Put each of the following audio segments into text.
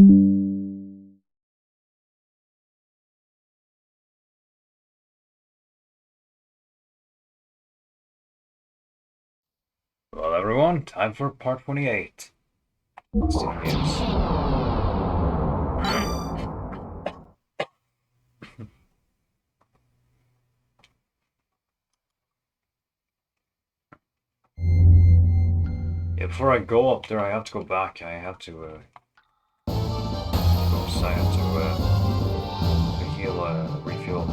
Well, everyone, time for part 28. Xenogears. Yeah, before I go up there, I have to go back. I have to, oops, I have to heal, refuel.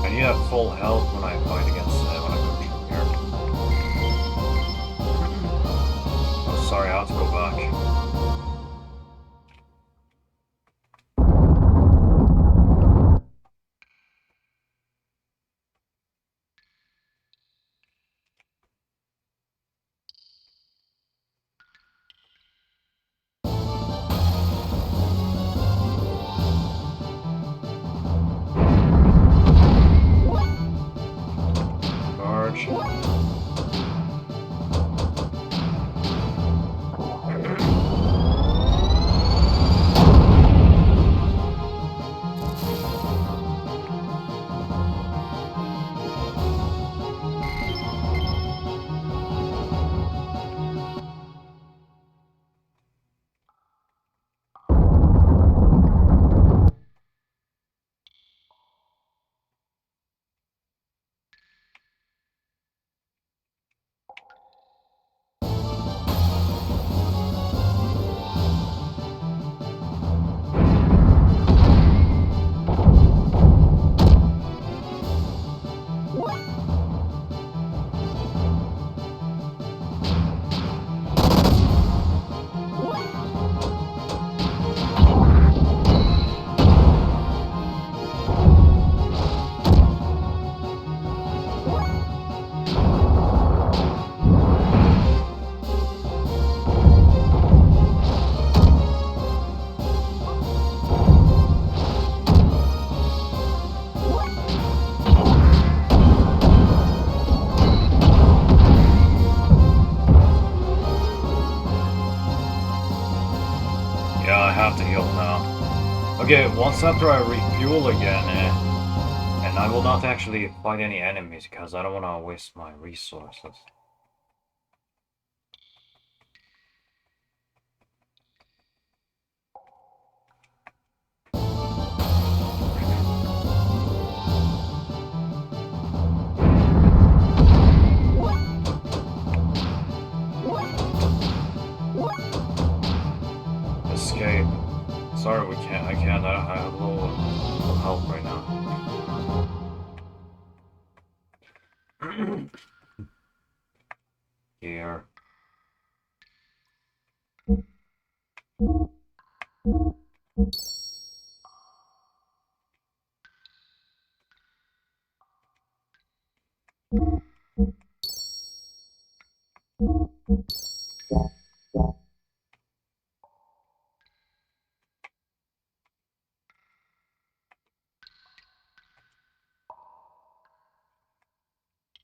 I need to have full health when I fight against, when I go through here. Oh, sorry, I have to go back. Charge. Yeah, I have to heal now. Okay, once after I refuel again, and I will not actually fight any enemies because I don't want to waste my resources. Escape. Sorry, we can't. I can't. I have low health right now. Here.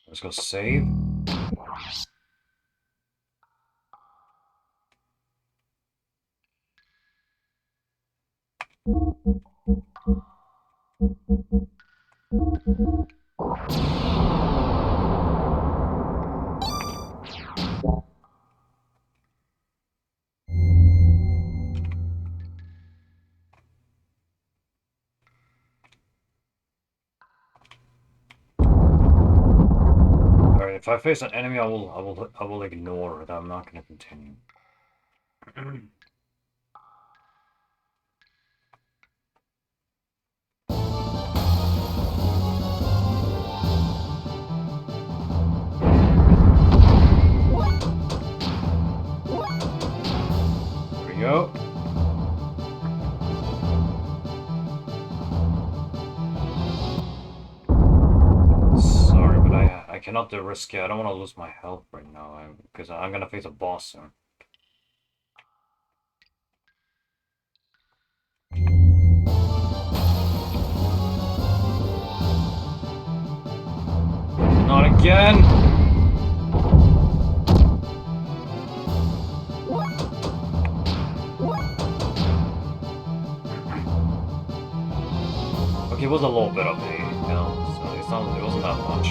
Let's go save. Alright, if I face an enemy, I will ignore it. I'm not gonna continue. There we go. Sorry, but I cannot risk it. I don't want to lose my health right now, because I'm gonna face a boss soon. Not again! Okay, it was a little bit of a hell, so it wasn't that much.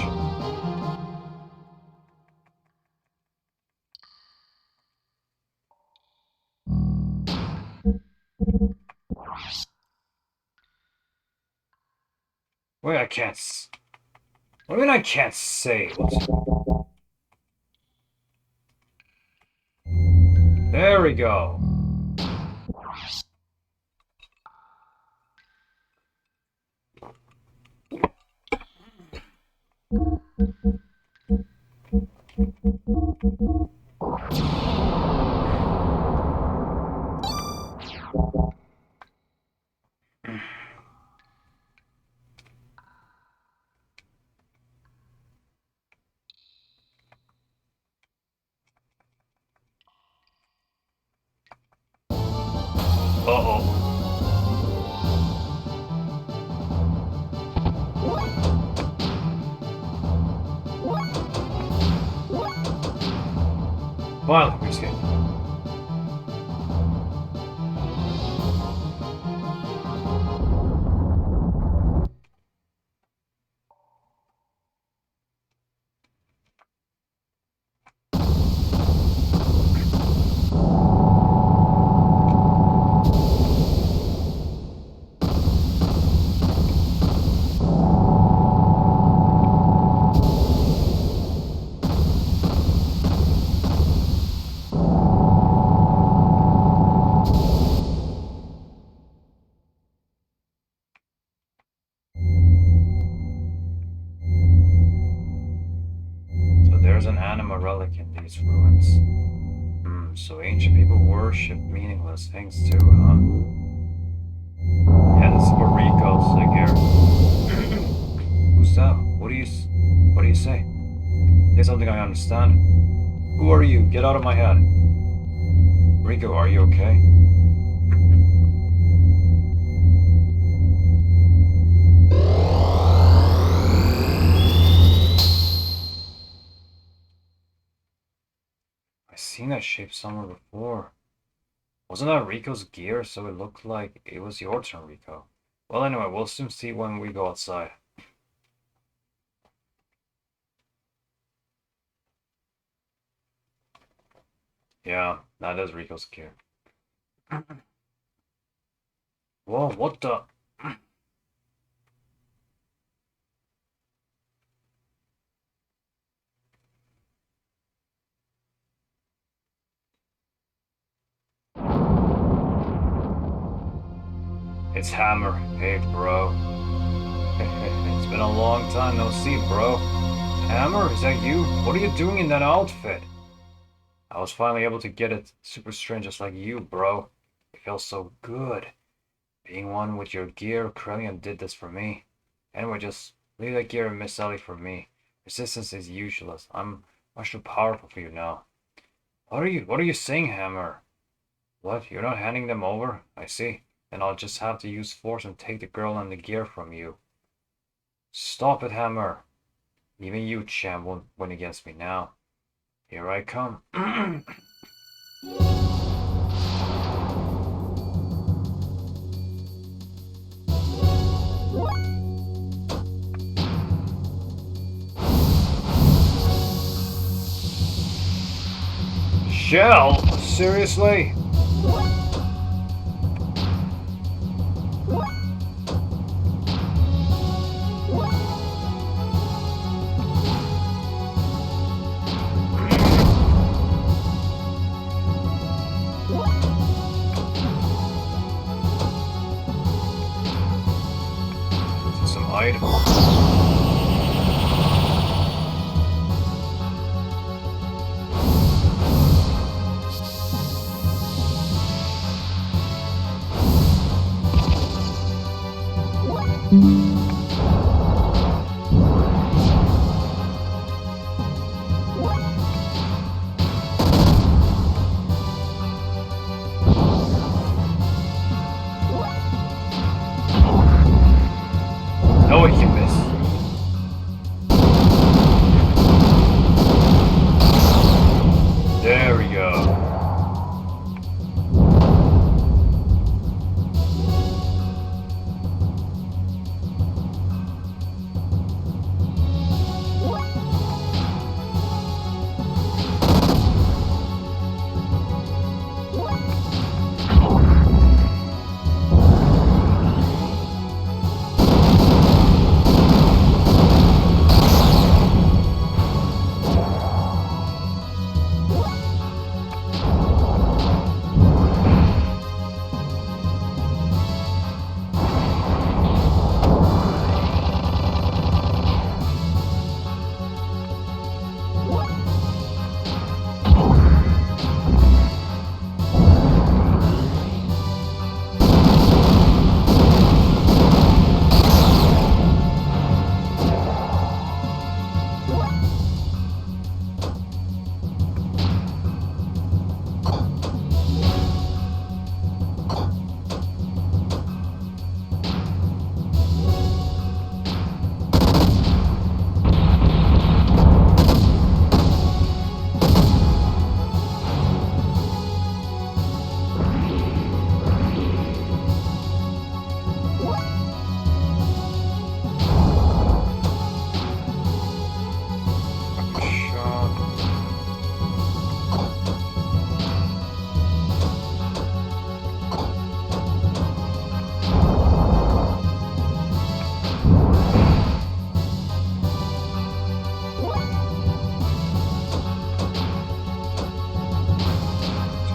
Wait, I can't what do you mean I can't save? There we go. Uh-oh. Finally, we escaped. There's an anima relic in these ruins. So ancient people worship meaningless things too, huh? Yeah, this is for Rico's here. Who's that? What do you say? Say something I understand. Who are you? Get out of my head. Rico, are you okay? I've seen that shape somewhere before. Wasn't that Rico's gear? So it looked like it was your turn, Rico. Well, anyway, we'll soon see when we go outside. Yeah, that is Rico's gear. Whoa, what the? It's Hammer. Hey, bro. It's been a long time no see, bro. Hammer, is that you? What are you doing in that outfit? I was finally able to get it super strange just like you, bro. It feels so good. Being one with your gear, Krellian did this for me. Anyway, just leave that gear and Miss Ellie for me. Resistance is useless. I'm much too powerful for you now. What are you saying, Hammer? What? You're not handing them over? I see. Then I'll just have to use force and take the girl and the gear from you. Stop it, Hammer. Even you, champ, won't win against me now. Here I come. Shell? Seriously? Some items. No, he can miss. There we go.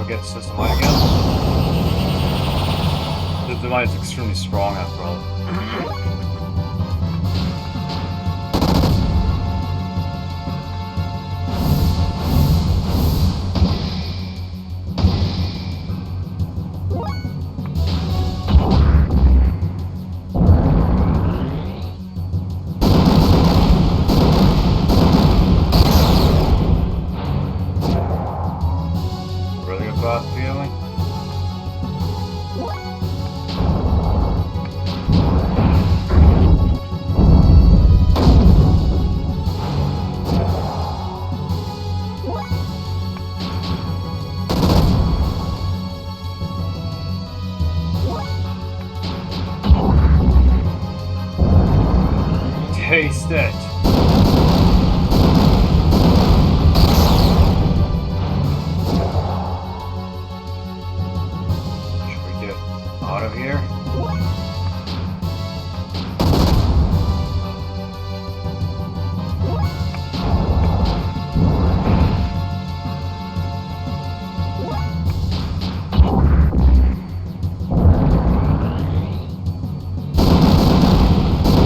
Get system light again. The device is extremely strong after all. Bad feeling. Taste it. Out of here.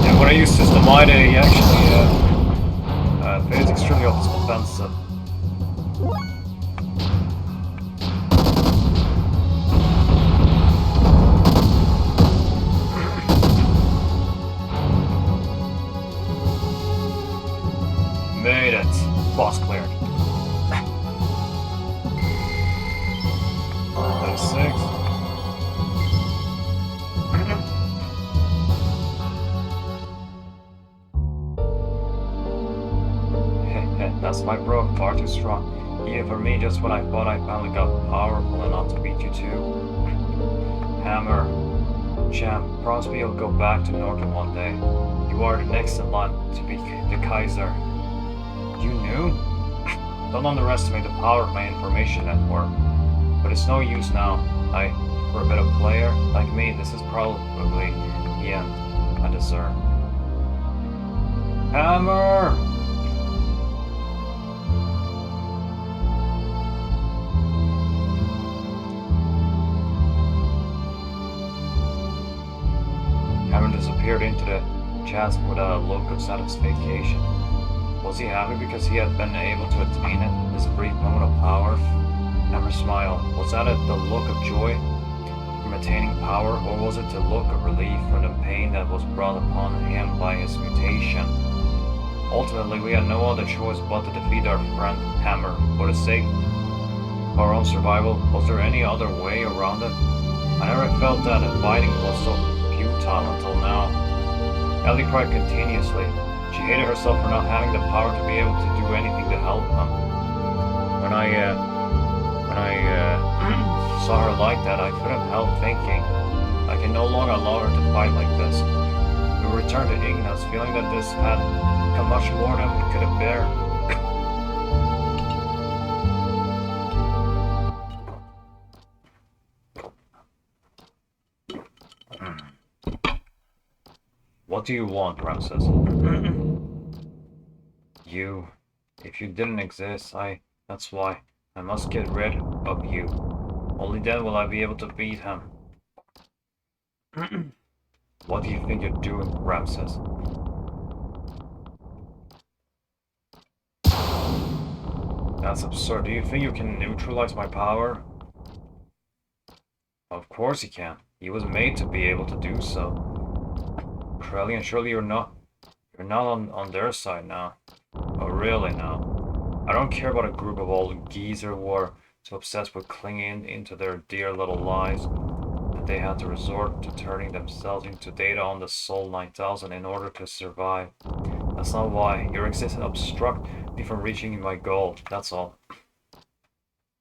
And when I use System Light, he actually fades extremely offensive. Made it. Boss cleared. 36. That's my bro, far too strong. Even for me, just when I thought I finally got powerful enough to beat you too. Hammer, champ, promise me you'll go back to Northern one day. You are the next in line to be the Kaiser. You knew? Don't underestimate the power of my information network. But it's no use now. For a bit of player like me, this is probably the end I deserve. Hammer! Hammer disappeared into the chasm with a look of satisfaction. Was he happy because he had been able to attain it, this brief moment of power? Hammer smiled. Was that the look of joy from attaining power, or was it the look of relief from the pain that was brought upon him by his mutation? Ultimately, we had no other choice but to defeat our friend Hammer. For the sake of our own survival, was there any other way around it? I never felt that fighting was so futile until now. Ellie cried continuously. She hated herself for not having the power to be able to do anything to help them. When I saw her like that, I couldn't help thinking, I can no longer allow her to fight like this. We returned to Ignace, feeling that this had become much more than we could bear. What do you want, Princess? You. If you didn't exist, that's why. I must get rid of you. Only then will I be able to beat him. What do you think you're doing, Ramses? That's absurd. Do you think you can neutralize my power? Of course he can. He was made to be able to do so. Krelian, surely you're not on their side now. Oh, really now? I don't care about a group of old geezer who are so obsessed with clinging into their dear little lives that they had to resort to turning themselves into data on the Sol 9000 in order to survive. That's not why. Your existence obstructs me from reaching my goal, that's all.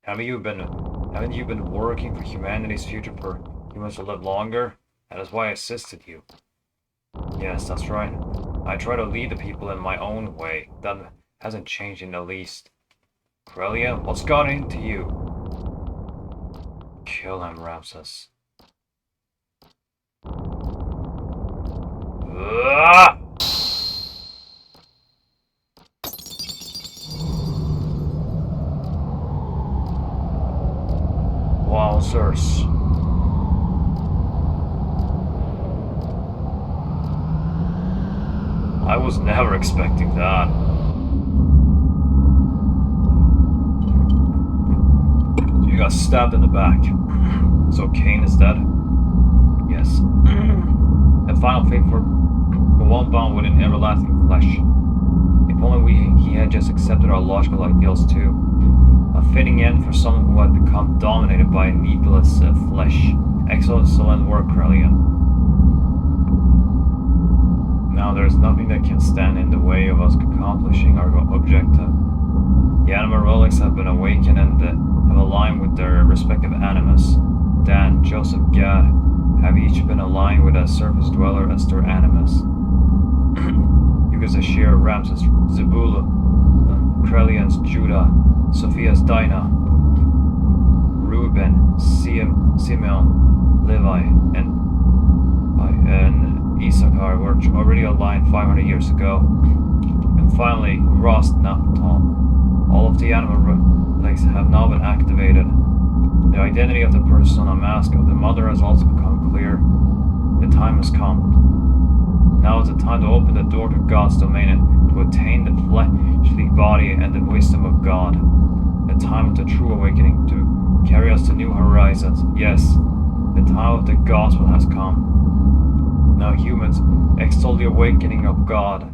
Haven't you been working for humanity's future, for humans to live longer? That is why I assisted you. Yes, that's right. I try to lead the people in my own way. That hasn't changed in the least. Corellia, what's got into you? Kill him, Ramses. Ah! Wowzers. I was never expecting that. You got stabbed in the back. So Cain is dead? Yes. A final fate for one bound within everlasting flesh. If only he had just accepted our logical ideals too. A fitting end for someone who had become dominated by a needless flesh. Excellent work, Krelian. Now there is nothing that can stand in the way of us accomplishing our objective. The animal relics have been awakened and have aligned with their respective animus. Dan, Joseph, Gad have each been aligned with a surface dweller as their animus. Yuga's Ashir, Ramses, Zebula, Krelian's Judah, Sophia's Dinah, Reuben, Simeon, Levi, and Issachar were already aligned 500 years ago. And finally, Rost Naphtali. All of the animal relics have now been activated. The identity of the persona mask of the mother has also become clear. The time has come. Now is the time to open the door to God's domain and to attain the fleshly body and the wisdom of God. The time of the true awakening to carry us to new horizons. Yes, the time of the gospel has come. Now humans, extol the awakening of God.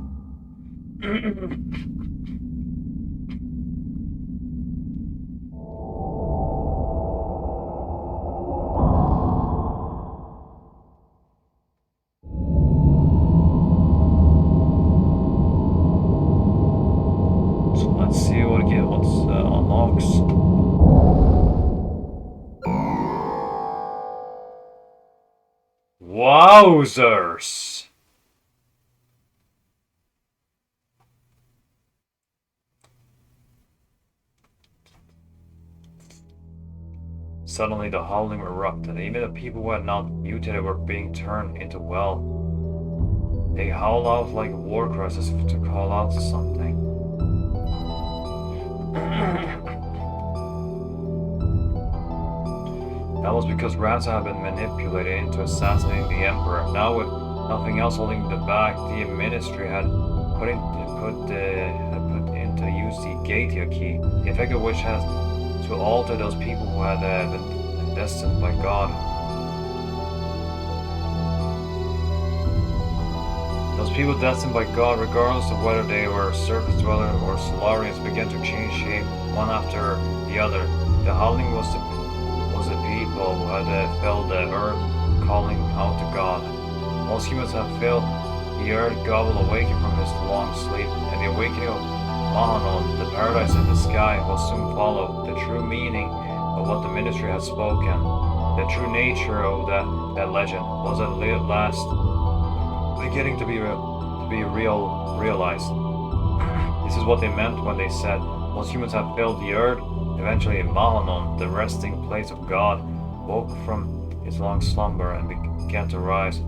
So let's see. Wowzers! Suddenly the howling erupted. Even the people who had not mutated were being turned into, well, they howled out like war cries as if to call out something. That was because Raza had been manipulated into assassinating the Emperor. Now, with nothing else holding them back, the Ministry had put into use the Gatia key, the effect of which has to alter those people who had been destined by God. Those people destined by God, regardless of whether they were surface dwellers or Solarians, began to change shape one after the other. The howling was the people who had felt the earth calling out to God. Most humans have felt the earth gobble awaken from his long sleep, and the awakening of Mahanon, the paradise in the sky, will soon follow. The true meaning of what the Ministry had spoken, the true nature of that legend, was at last beginning to be realized. This is what they meant when they said, most humans have filled the earth. Eventually, Mahanon, the resting place of God, woke from his long slumber and began to rise,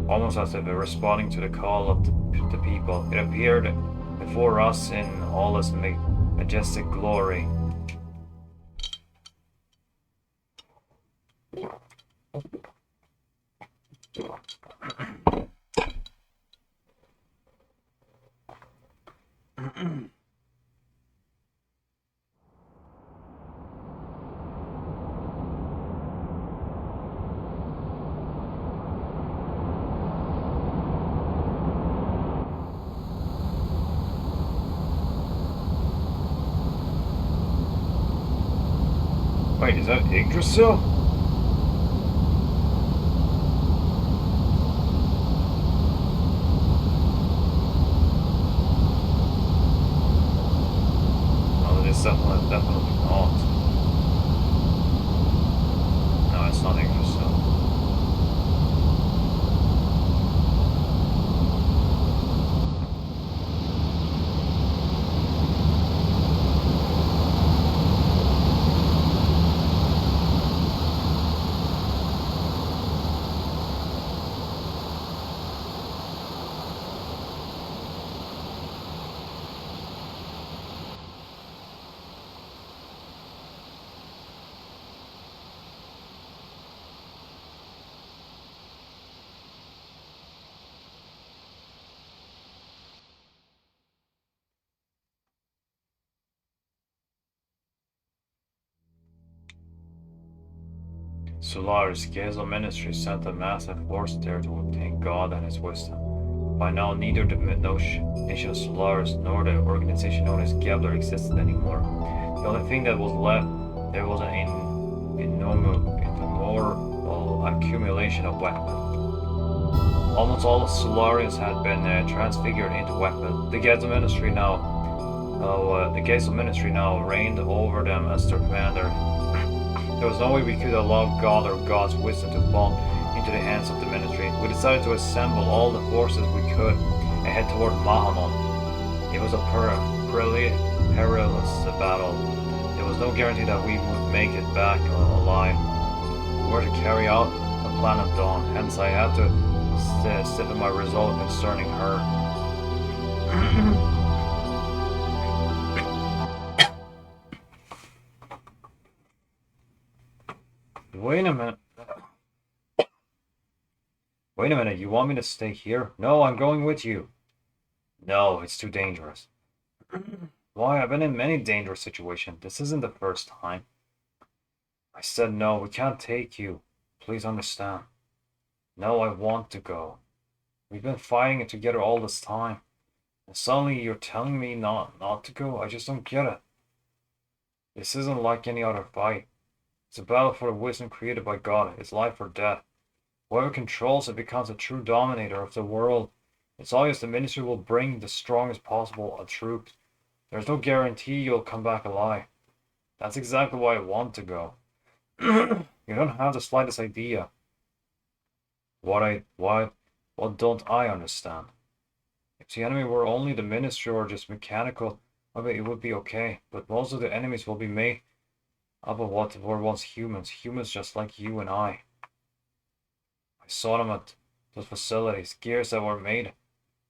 almost as if responding to the call of the people. It appeared before us in all its majestic glory. Wait, is that Yggdrasil? No, it is definitely not. No, it's not Yggdrasil. Solaris, Gazel Ministry sent a massive force there to obtain God and his wisdom. By now, neither the nation of Solaris nor the organization known as Gebler existed anymore. The only thing that was left, there was an innumerable accumulation of weapons. Almost all the Solarians had been transfigured into weapons. The Gazel Ministry now reigned over them as their commander. There was no way we could allow God or God's wisdom to fall into the hands of the Ministry. We decided to assemble all the forces we could and head toward Mahanon. It was a perilous battle. There was no guarantee that we would make it back alive. We were to carry out the plan of Dawn, hence I had to stiffen my resolve concerning her. Wait a minute. Wait a minute, you want me to stay here? No, I'm going with you. No, it's too dangerous. Why, I've been in many dangerous situations. This isn't the first time. I said no, we can't take you. Please understand. No, I want to go. We've been fighting it together all this time. And suddenly you're telling me not to go? I just don't get it. This isn't like any other fight. It's a battle for the wisdom created by God. It's life or death. Whoever controls it becomes a true dominator of the world. It's obvious the Ministry will bring the strongest possible troops. There's no guarantee you'll come back alive. That's exactly why I want to go. You don't have the slightest idea. What don't I understand? If the enemy were only the ministry or just mechanical, maybe it would be okay. But most of the enemies will be made up of what were once humans. Humans just like you and I. I saw them at those facilities. Gears that were made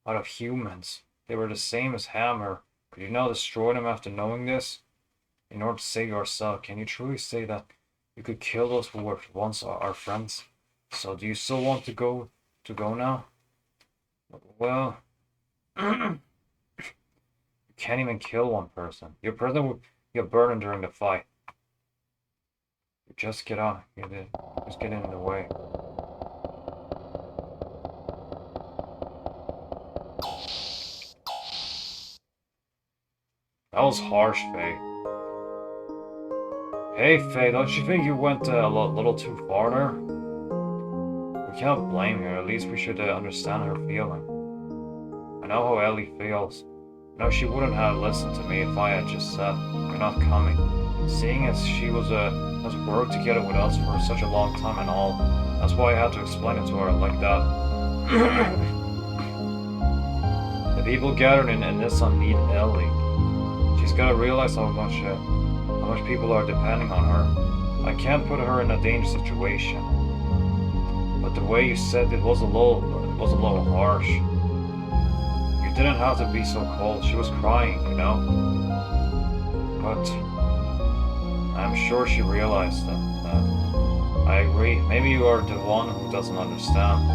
out of humans. They were the same as Hammer. Could you now destroy them after knowing this? In order to save yourself, can you truly say that you could kill those who were once our friends? So do you still want to go now? Well, you can't even kill one person. Your person will get burned during the fight. You just get out. Just get in the way. That was harsh, Faye. Hey, Faye, don't you think you went a little too far there? We can't blame her. At least we should understand her feeling. I know how Ellie feels. I know she wouldn't have listened to me if I had just said, "You're not coming." Seeing as she has worked together with us for such a long time and all, that's why I had to explain it to her like that. The people gathered in Nissan need Ellie. She's gotta realize how much people are depending on her. I can't put her in a dangerous situation. But the way you said it was a little harsh. You didn't have to be so cold. She was crying, you know? But I'm sure she realized that. I agree. Maybe you are the one who doesn't understand.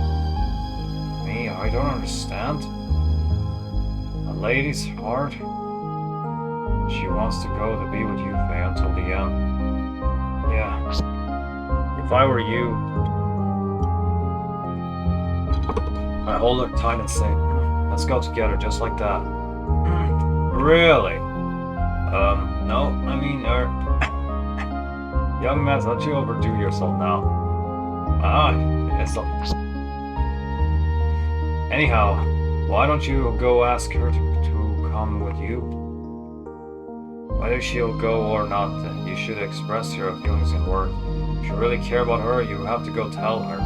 Me, I don't understand. A lady's heart. She wants to go to be with you, Faye, until the end. Yeah. If I were you, I'd hold her tight and say, "Let's go together," just like that. Really? No, I mean, young man, don't you overdo yourself now. It's a... Anyhow, why don't you go ask her to come with you? Whether she'll go or not, you should express your feelings in words. If you really care about her, you have to go tell her.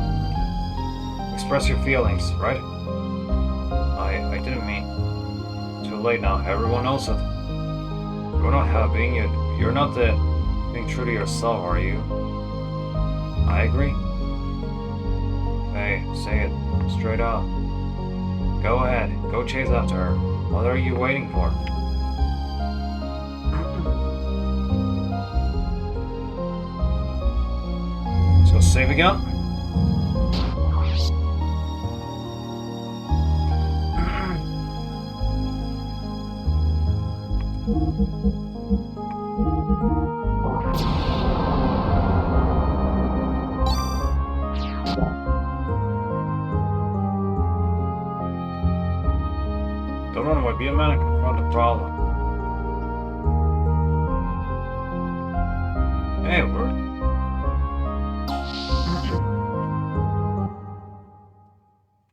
Express your feelings, right? I didn't mean. Too late now. Everyone knows it. You're not being true to yourself, are you? I agree. Hey, say it straight out. Go ahead. Go chase after her. What are you waiting for? So save again. Don't run away. Be a man and confront the problem. Hey, word.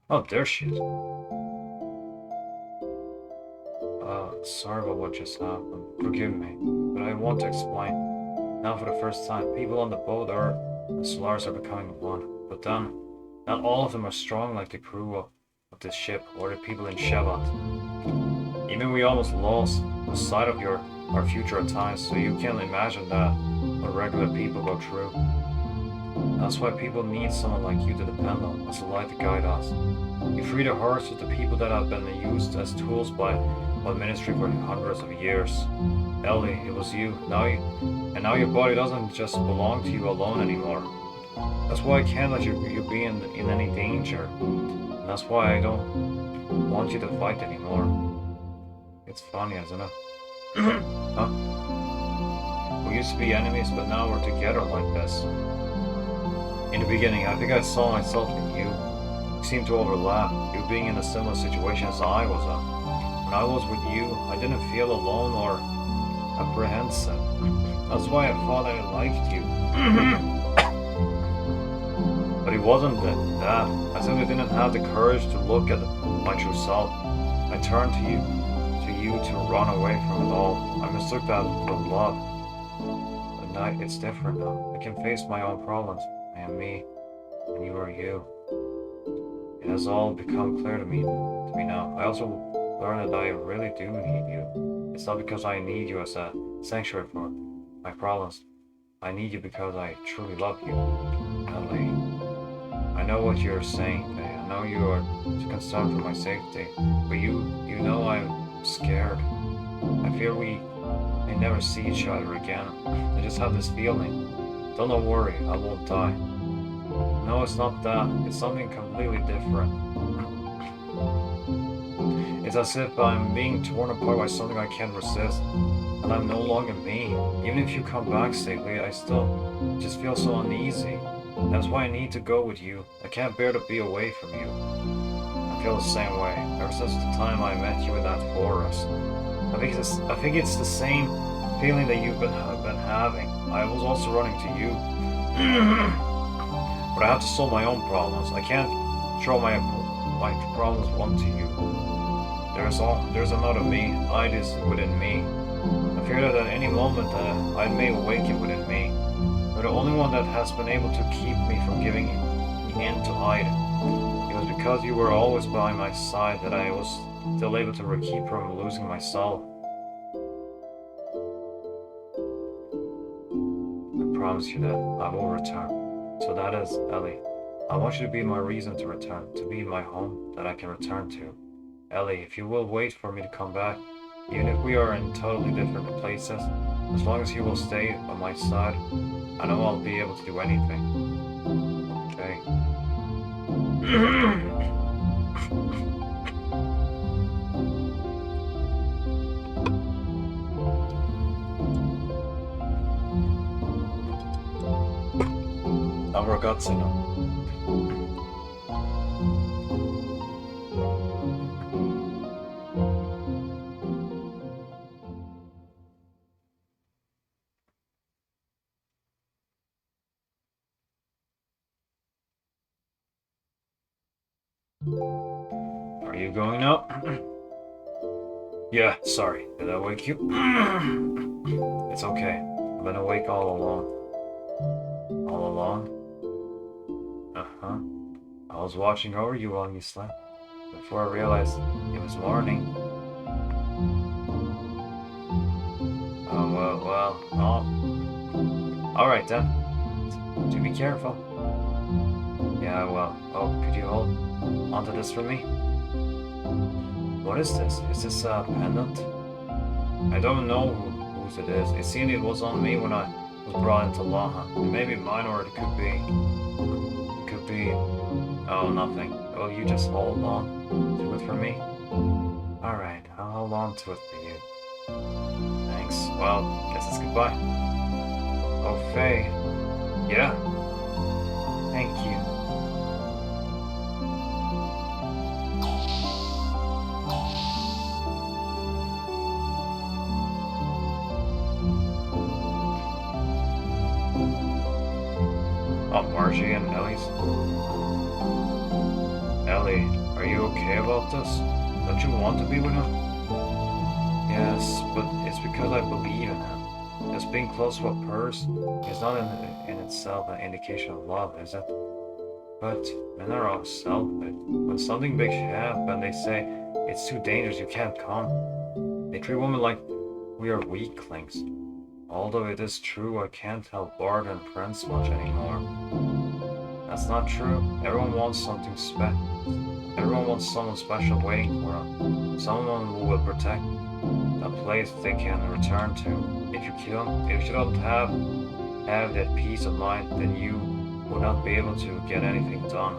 Oh, there she is. Sorry about what just happened. Forgive me, but I want to explain. Now for the first time, people on the boat Earth and Solaris are becoming one. But then, not all of them are strong like the crew of this ship or the people in Shevat. Even we almost lost the sight of our future at times, so you can imagine that what regular people go through. That's why people need someone like you to depend on as a light to guide us. You free the hearts of the people that have been used as tools by ministry for hundreds of years. Ellie, it was you. Now your body doesn't just belong to you alone anymore. That's why I can't let you be in any danger. And that's why I don't want you to fight anymore. It's funny, isn't it? Huh? We used to be enemies, but now we're together like this. In the beginning, I think I saw myself in you. We seemed to overlap, you being in a similar situation as I was in. When I was with you, I didn't feel alone or apprehensive. That's why I thought I liked you. But it wasn't that. I simply didn't have the courage to look at my true self. I turned to you to run away from it all. I mistook that for love. But now it's different now. I can face my own problems. I am me, and you are you. has all become clear to me now. I also learned that I really do need you. It's not because I need you as a sanctuary for my problems. I need you because I truly love you, Ellie. I know what you're saying, Faye. I know you are concerned for my safety, but you know I'm scared. I fear we may never see each other again. I just have this feeling. Don't worry, I won't die. No, it's not that. It's something completely different. It's as if I'm being torn apart by something I can't resist, and I'm no longer me. Even if you come back safely, I still just feel so uneasy. That's why I need to go with you. I can't bear to be away from you. I feel the same way, ever since the time I met you in that forest. I think it's the same feeling that you've been having. I was also running to you. But I have to solve my own problems. I can't throw my problems onto you. There's another me. Id is within me. I fear that at any moment I may awaken within me. You're the only one that has been able to keep me from giving in to Id. It was because you were always by my side that I was still able to keep from losing myself. I promise you that I will return. So that is, Ellie. I want you to be my reason to return, to be my home that I can return to. Ellie, if you will wait for me to come back, even if we are in totally different places, as long as you will stay by my side, I know I'll be able to do anything. Okay. Xenogears. Are you going now? Yeah, sorry. Did I wake you? It's okay. I've been awake all along. All along? Uh-huh. I was watching over you while you slept, before I realized it was morning. Oh, well, alright then. Do be careful. Yeah, well, could you hold onto this for me? What is this? Is this a pendant? I don't know whose it is. It seemed it was on me when I was brought into Laha. It may be mine or it could be... Oh, nothing. Will you just hold on to it for me? Alright, I'll hold on to it for you. Thanks. Well, guess it's goodbye. Oh, Faye. Yeah? Thank you. Oh, Margie and Ellie's. Ellie, are you okay about this? Don't you want to be with him? Yes, but it's because I believe in him. Just being close to a person is not in itself an indication of love, is it? But men are all selfish. When something big happens, they say, it's too dangerous, you can't come. They treat women like we are weaklings. Although it is true, I can't help Bart and Prince much anymore. That's not true. Everyone wants something special. Everyone wants someone special waiting for them. Someone who will protect a place they can return to. If you don't have that peace of mind, then you will not be able to get anything done.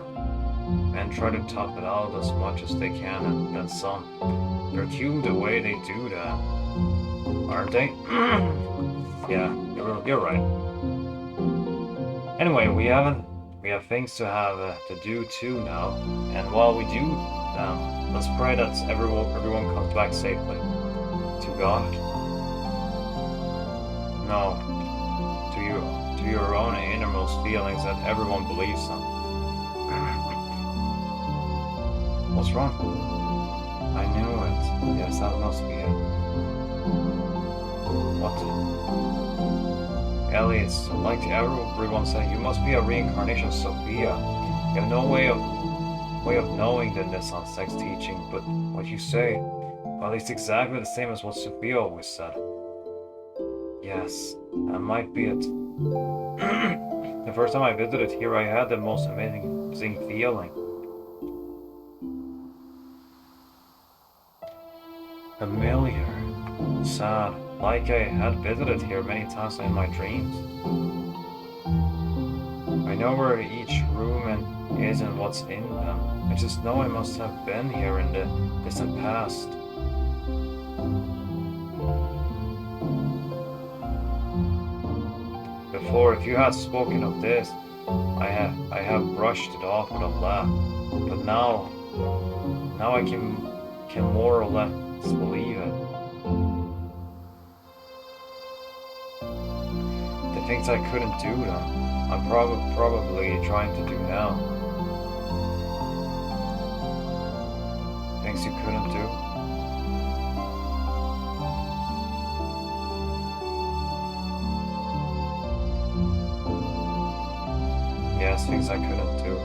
Men try to tough it out as much as they can, and then some. They're cute the way they do that, aren't they? Yeah, you're right. Anyway, we have things to do too now, and while we do, let's pray that everyone comes back safely. To God? No. To your own innermost feelings that everyone believes in. What's wrong? I knew it. Yes, that must be it. What? Ellie, it's like everyone said, you must be a reincarnation of Sophia. You have no way of way of knowing the Nissan sex teaching, but what you say, well, it's exactly the same as what Sophia always said. Yes, that might be it. The first time I visited here, I had the most amazing feeling. Familiar, sad, like I had visited here many times in my dreams. I know where each room is and what's in them. I just know I must have been here in the distant past. Before, if you had spoken of this, I have brushed it off with a laugh. But now I can more or less believe it. The things I couldn't do then, I'm probably trying to do now. Things you couldn't do. Yes, things I couldn't do.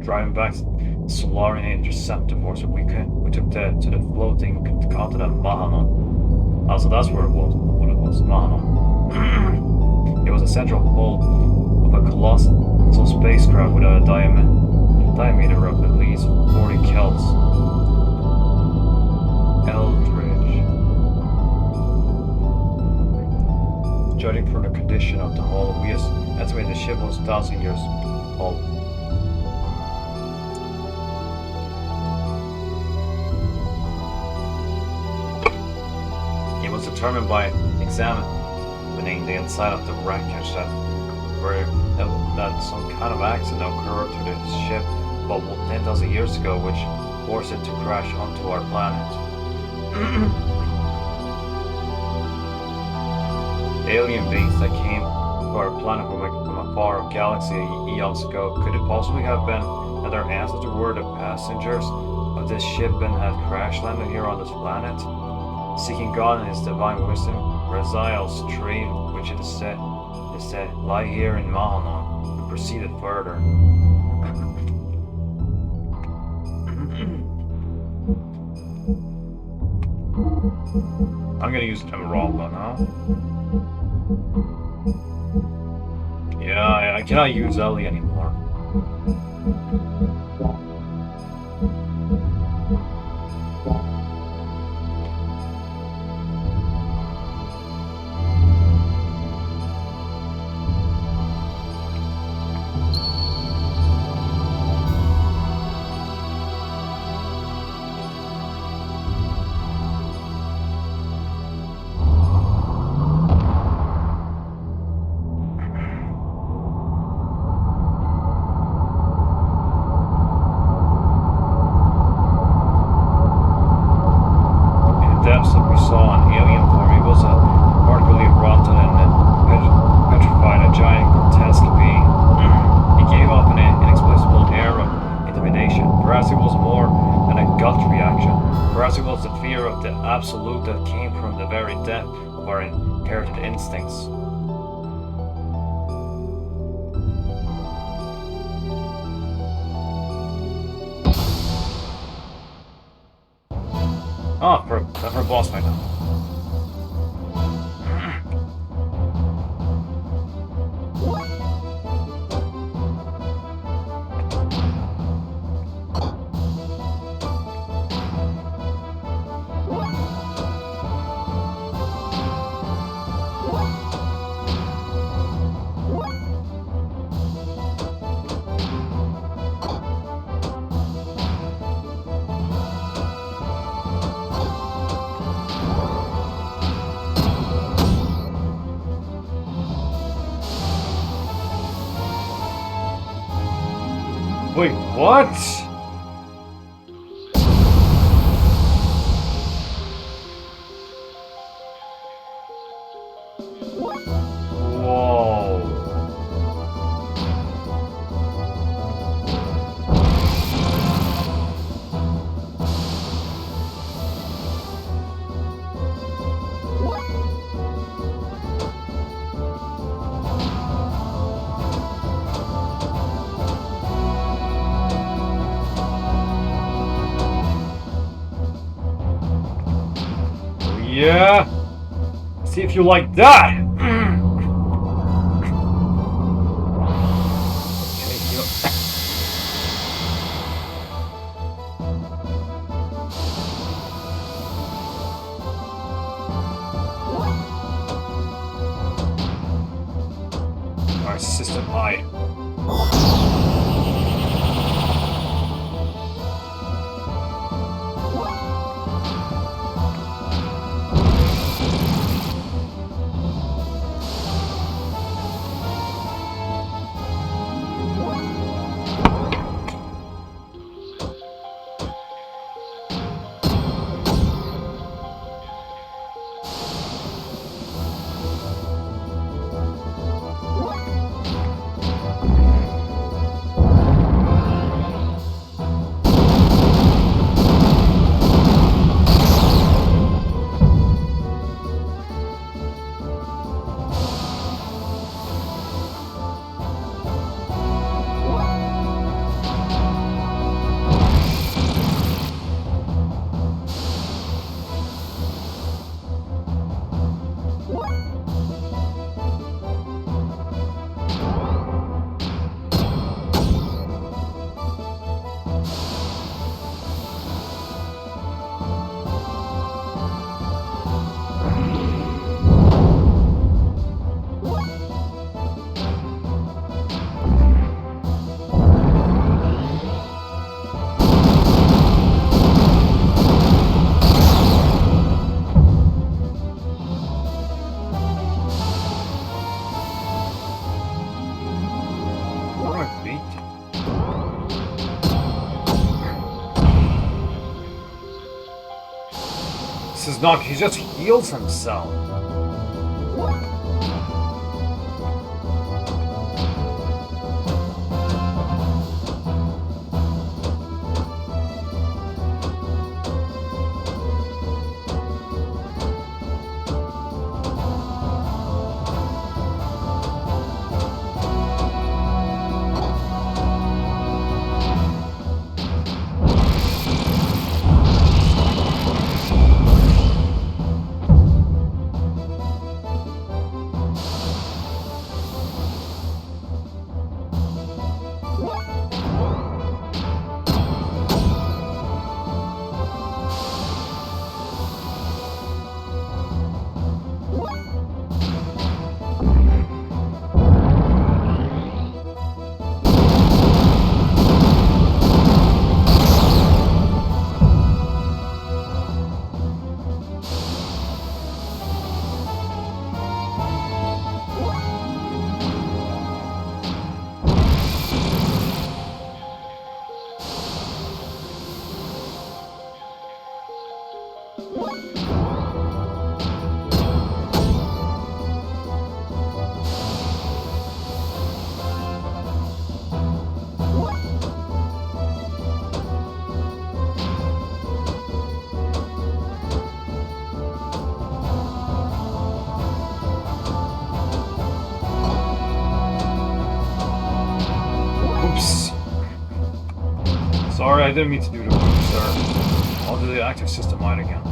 Driving back to Solarian Interceptor Force, we took to the floating continent Mahanon. Also, that's where what it was, Mahanon. It was a central hull of a colossal spacecraft with a diameter of at least 40 kelps. Eldridge. Judging from the condition of the hull, we estimate the ship was 1,000 years old. It was determined by examining the inside of the wreckage that some kind of accident occurred to the ship about 10,000 years ago, which forced it to crash onto our planet. Alien beings that came to our planet from a far galaxy eons ago, could it possibly have been that our ancestors were the passengers of this ship and had crash landed here on this planet? Seeking God and His divine wisdom, Raziel's dream, which it is said lie here in Mahanon, and proceeded further. I'm gonna use Emeralda now. Yeah, I cannot use Ellie anymore. Absolute that came from the very depth of our inherited instincts. Oh, for a boss fight now. Wait, what? Whoa. Yeah? See if you like that! Can you heal? Alright, system hide. This is not, he just heals himself. Sorry, I didn't mean to do it, sir. I'll do the active system line again.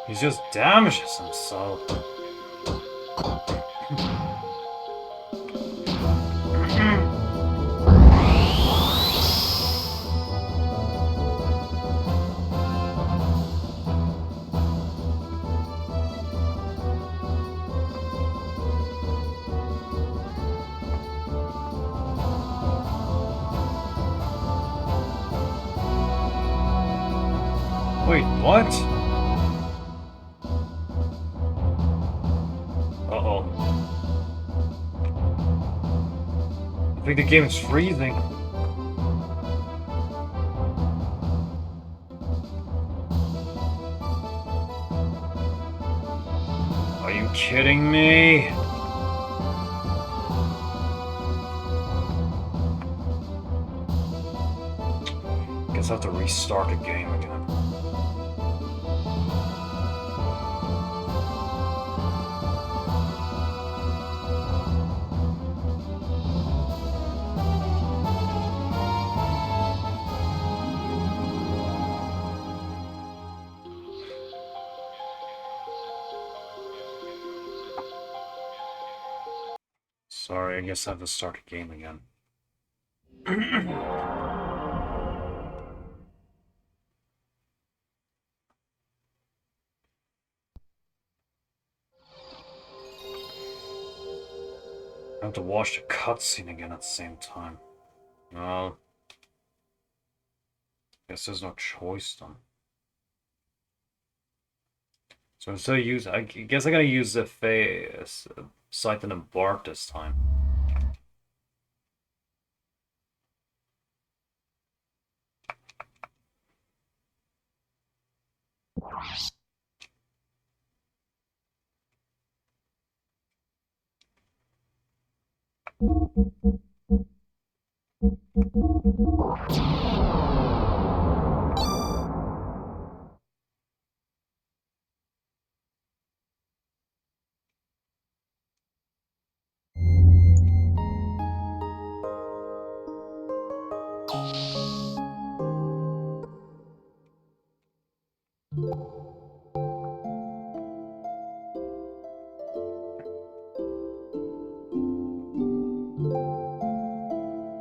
He just damages himself. Wait, what? I think the game is freezing. Are you kidding me? Guess I have to restart the game again. Sorry, I guess I have to start the game again. I have to watch the cutscene again at the same time. Well, guess there's no choice then. So instead of use, I guess I gotta use the face Scythe and Embark this time.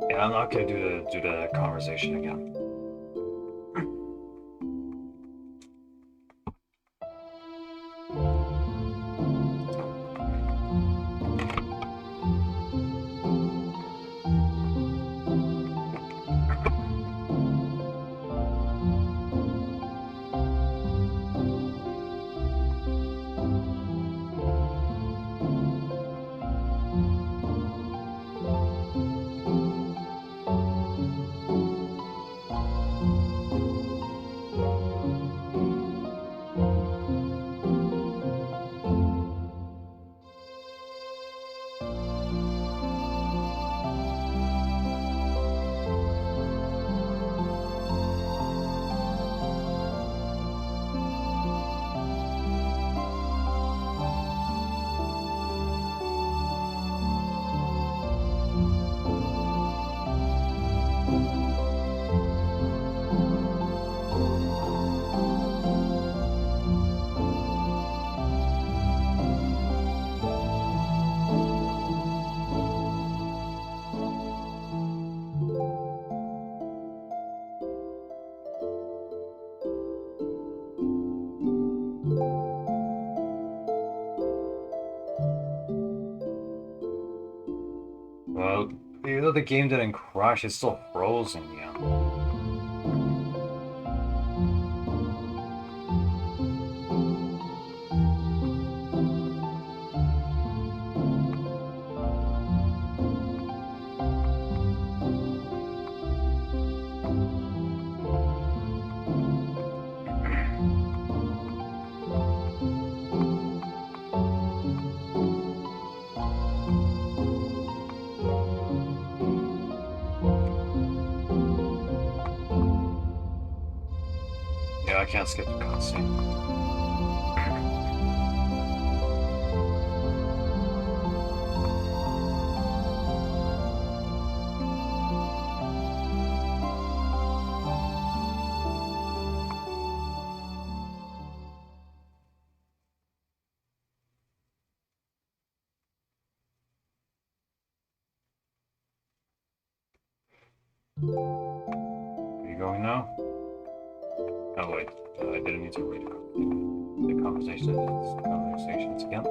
Yeah, I'm not gonna do the conversation again. Well, even though the game didn't crash, it's still frozen, yeah. Yeah, I can't skip the cutscene. Are you going now? Oh wait, I didn't need to read the conversations again.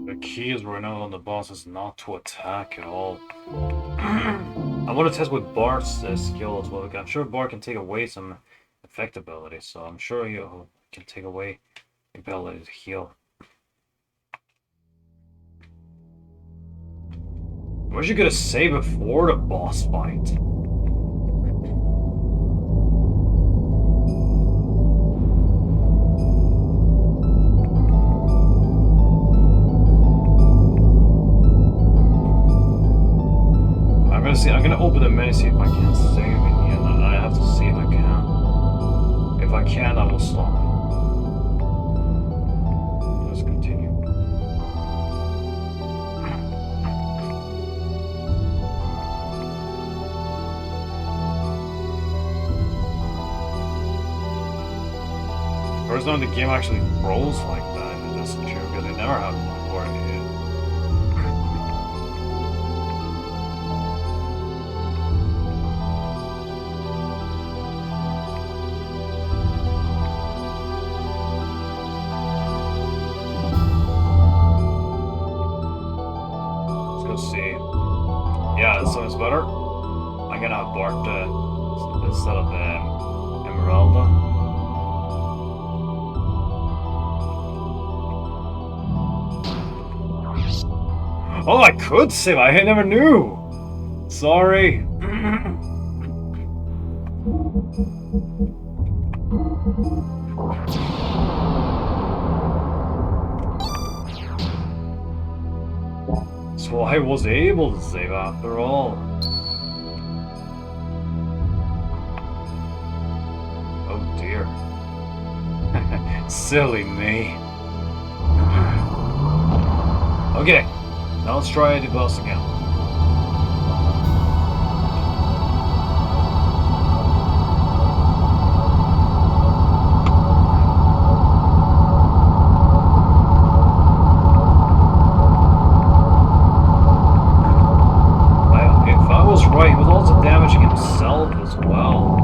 The key is right now on the boss is not to attack at all. I want to test with Bart's skill as well. I'm sure Bart can take away some effect ability, so I'm sure he can take away the ability to heal. What you gonna say before the boss fight? I'm gonna open the menu, see if I can save in here. I have to see if I can. If I can, I will stop. Let's continue. First time the game actually rolls like that in this true, because it never happened before. Yeah, this one's better. I'm gonna have Bart instead of Emeralda. Oh, I could save. I never knew. Sorry. So I was able to save after all. Oh dear. Silly me. Okay, now let's try the boss again. Right, he was also damaging himself as well.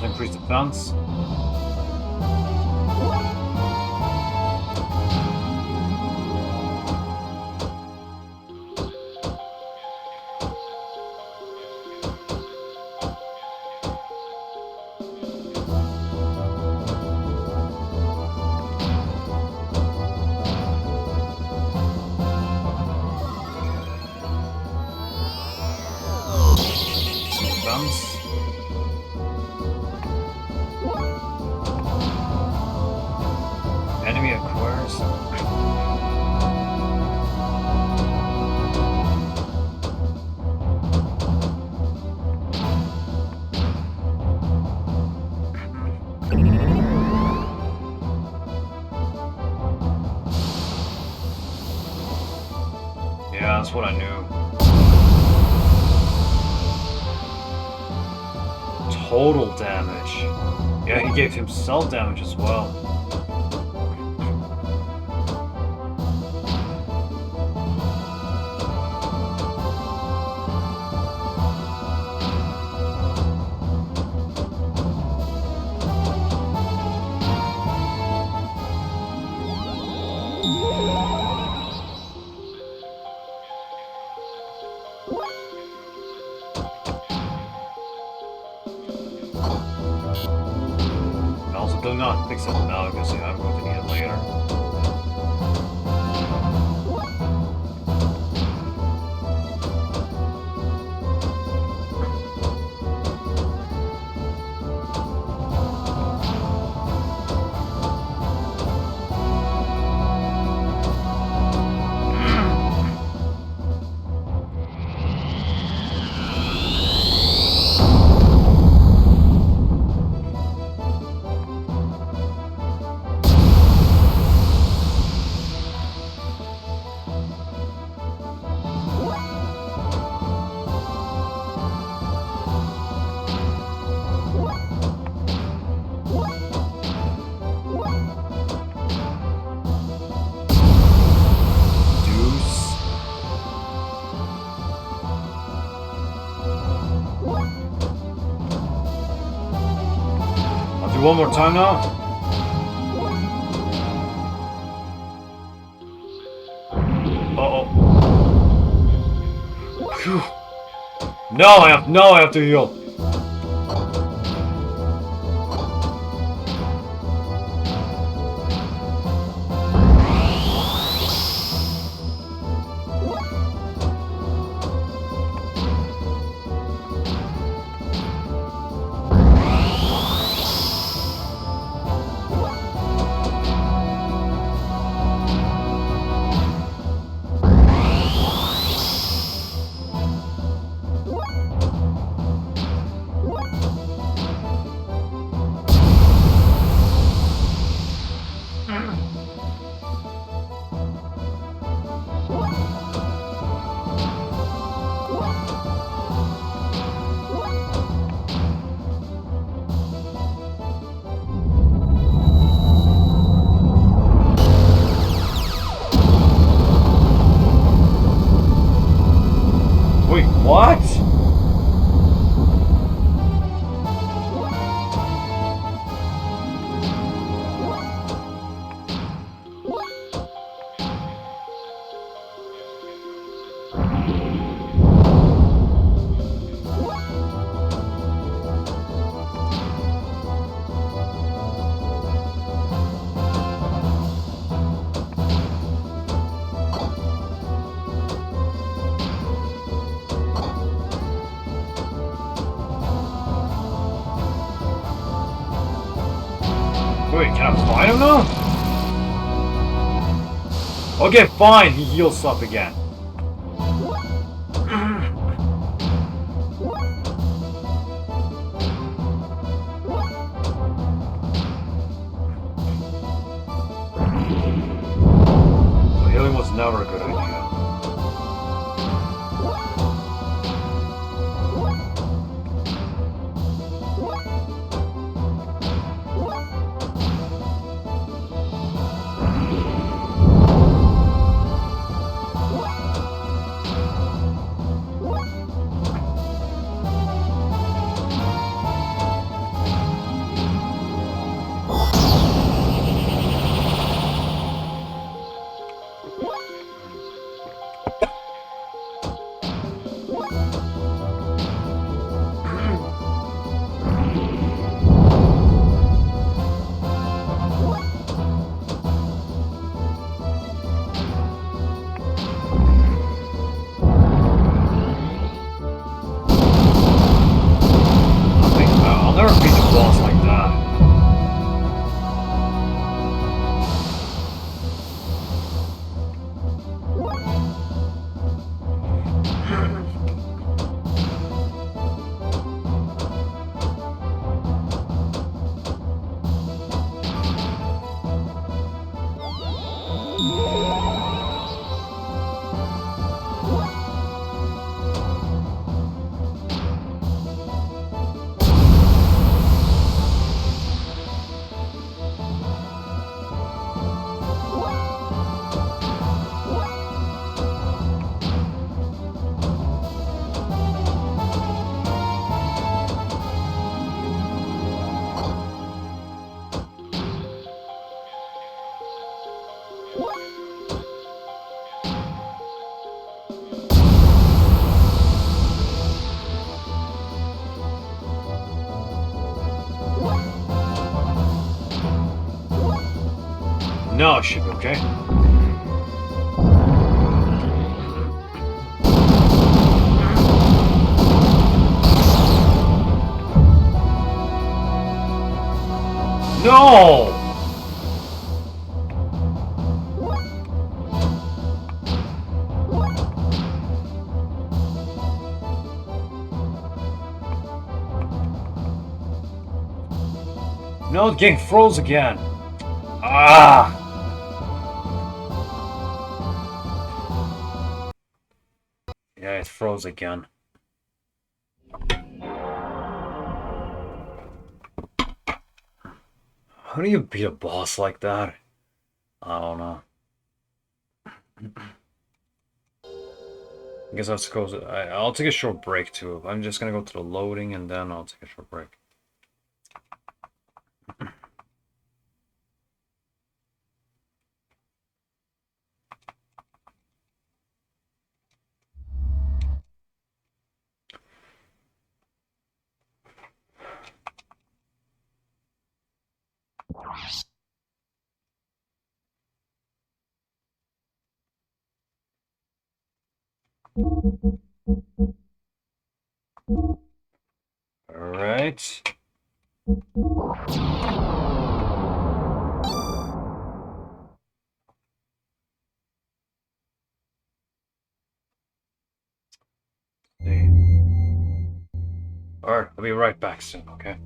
Increase defense. Defense. Enemy acquires. Yeah, that's what I knew. Total damage. Yeah, he gave himself damage as well. Do not fix it now because I'm going to need it later. Do one more time now. Uh-oh. Phew. Now I have to heal. Wait, what? Wait, can I fight him now? Okay, fine, he heals up again. Healing was never a good idea. I'll never beat the boss like that. No, it should be okay. No! No, the game froze again. Ah! Yeah, it froze again. How do you beat a boss like that? I don't know. I guess I'll take a short break too. I'm just gonna go to the loading and then I'll take a short break. All right. See. All right, I'll be right back soon, okay?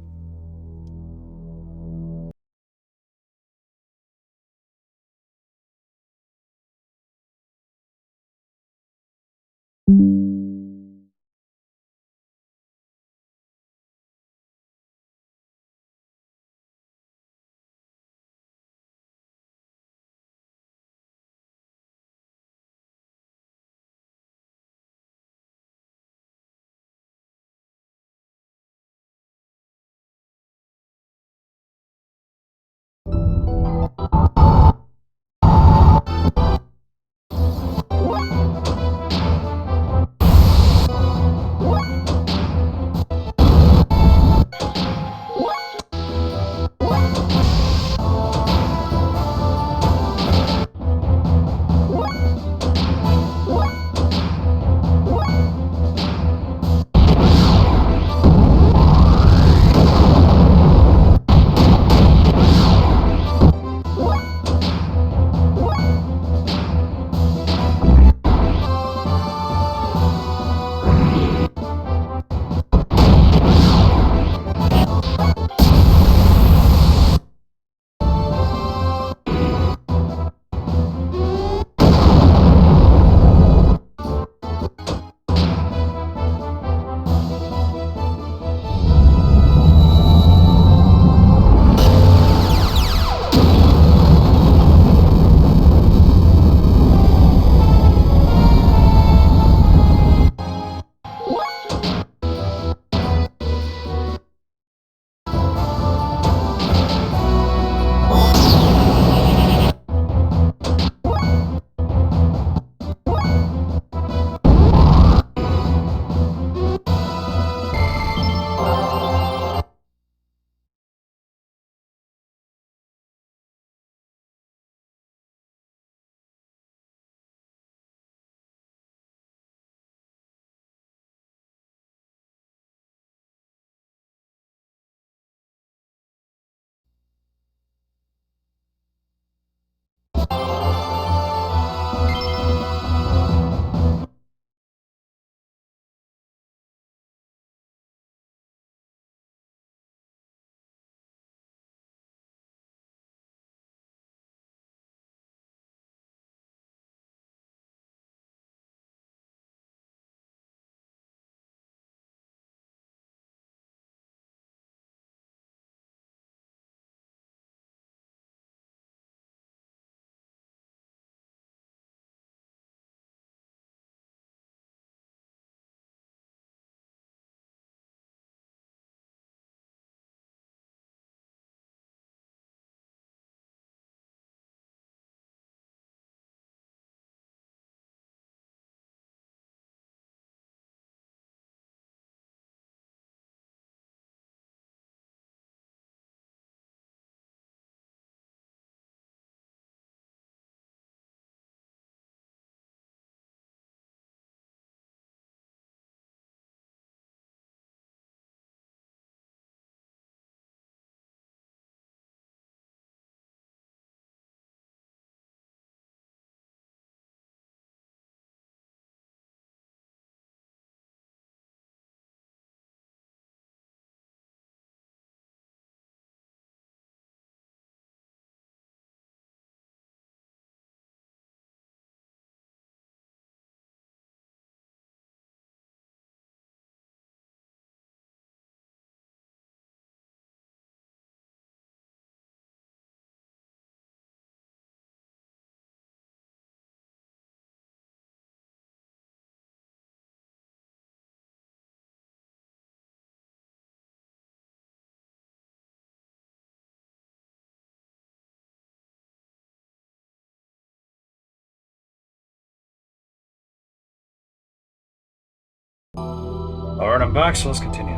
Alright, I'm back, so let's continue.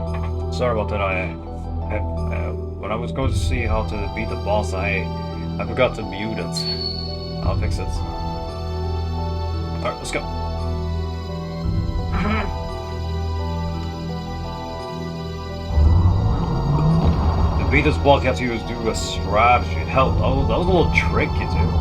Sorry about that, when I was going to see how to beat the boss, I forgot to mute it. I'll fix it. Alright, let's go. To beat this boss, you have to do a strategy. Hell, that was a little tricky, too.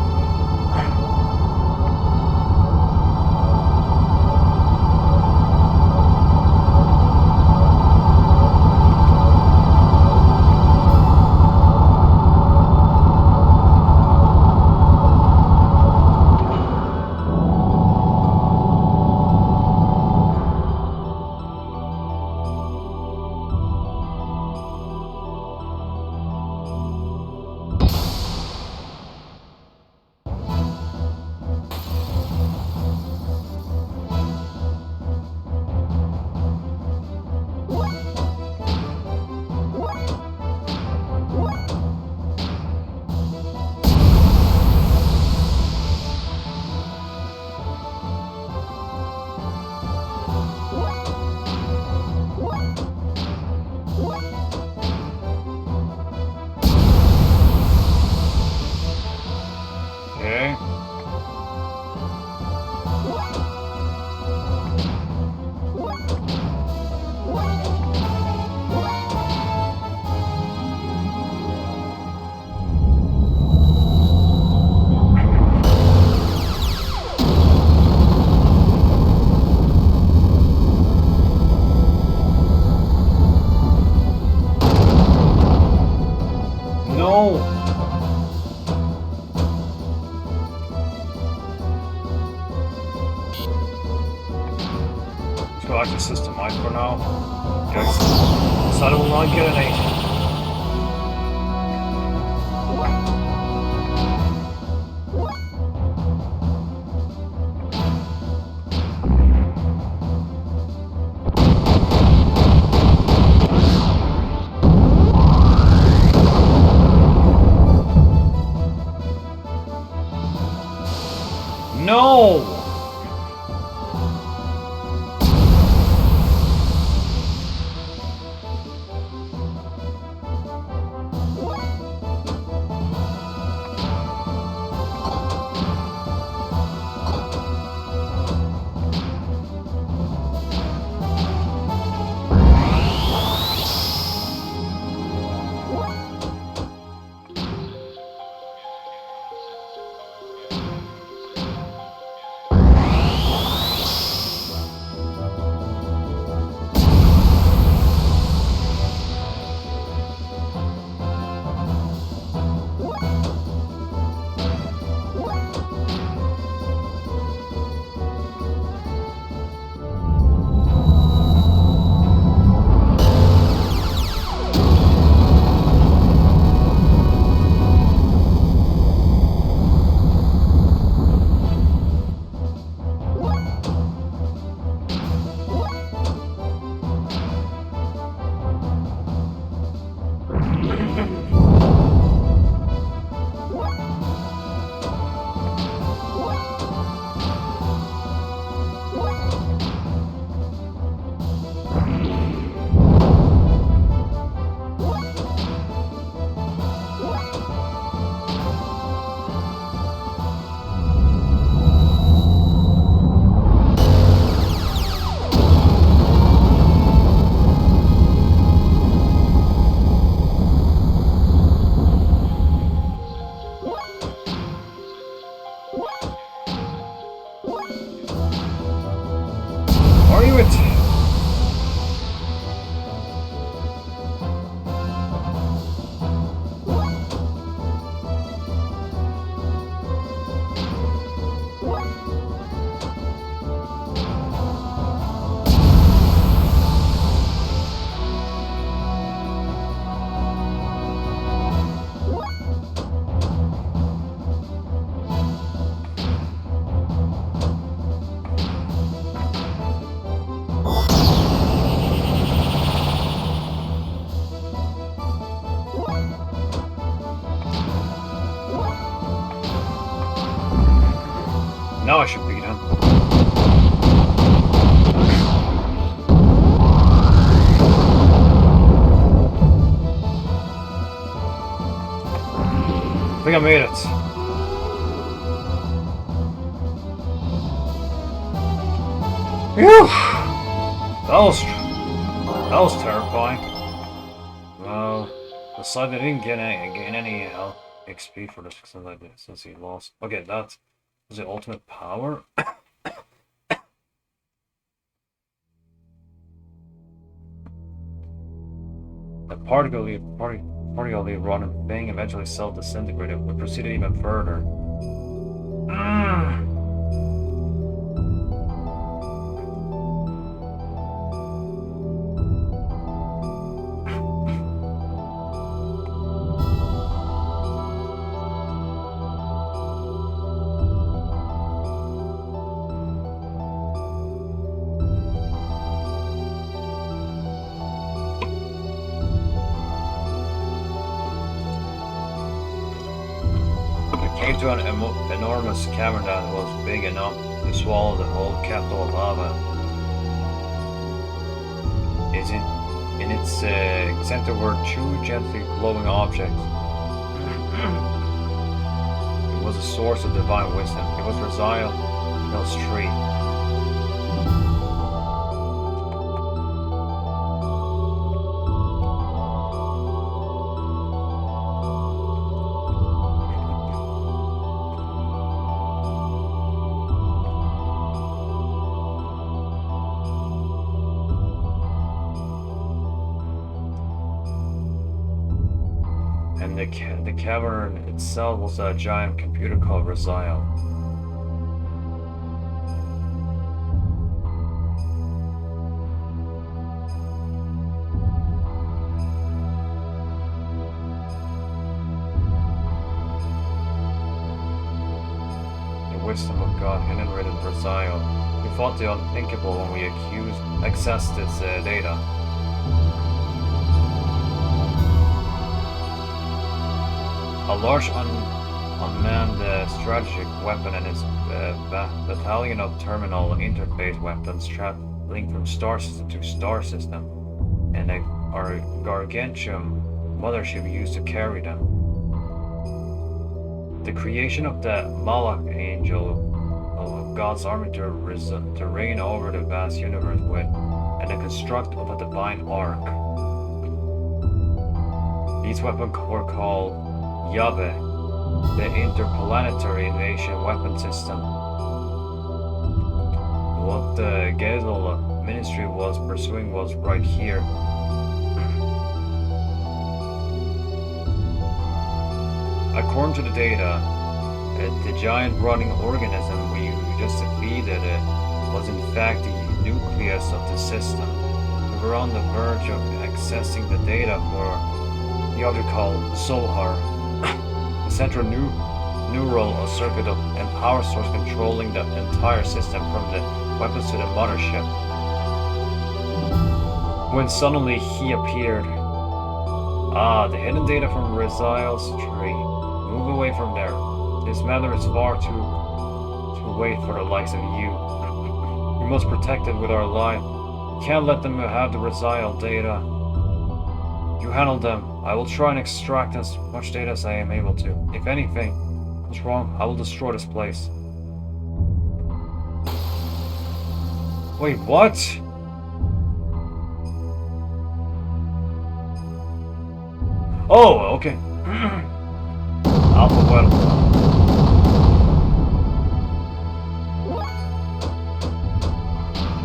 System mic for now. Yes. So I will not get an 8. No! Now I should beat him. think I made it. Phew! That was terrifying. Well, besides I didn't gain any health XP for this since he lost. Okay, that was the ultimate power. The partially rotten thing eventually self-disintegrated, but proceeded even further. Came to an enormous cavern that was big enough to swallow the whole capital of lava. In its center were two gently glowing objects. It was a source of divine wisdom. It was Raziel Hill's tree. And the cavern itself was a giant computer called Raziel. The wisdom of God generated Raziel. We fought the unthinkable when we accessed its data. A large unmanned strategic weapon and its battalion of terminal interface weapons traveling from star system to star system, and a gargantuan mothership used to carry them. The creation of the Malach angel of God's army to reign over the vast universe with, and the construct of a divine ark. These weapons were called Yahweh, the interplanetary invasion weapon system. What the Gezel ministry was pursuing was right here. According to the data, the giant running organism we just defeated was in fact the nucleus of the system. We were on the verge of accessing the data for the object called Zohar. The central neural circuit and power source controlling the entire system from the weapons to the mothership. When suddenly he appeared. The hidden data from Raziel's tree. Move away from there. This matter is far too wait for the likes of you. We must protect it with our life. We can't let them have the Raziel data. You handle them. I will try and extract as much data as I am able to. If anything goes wrong, I will destroy this place. Wait, what? Oh, okay. Alpha well.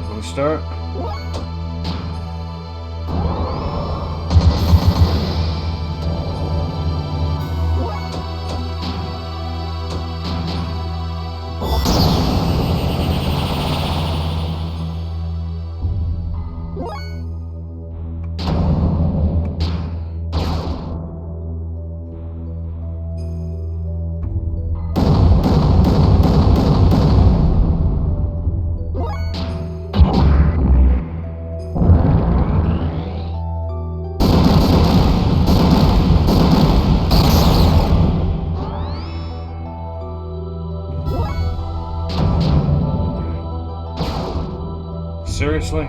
Booster. Seriously?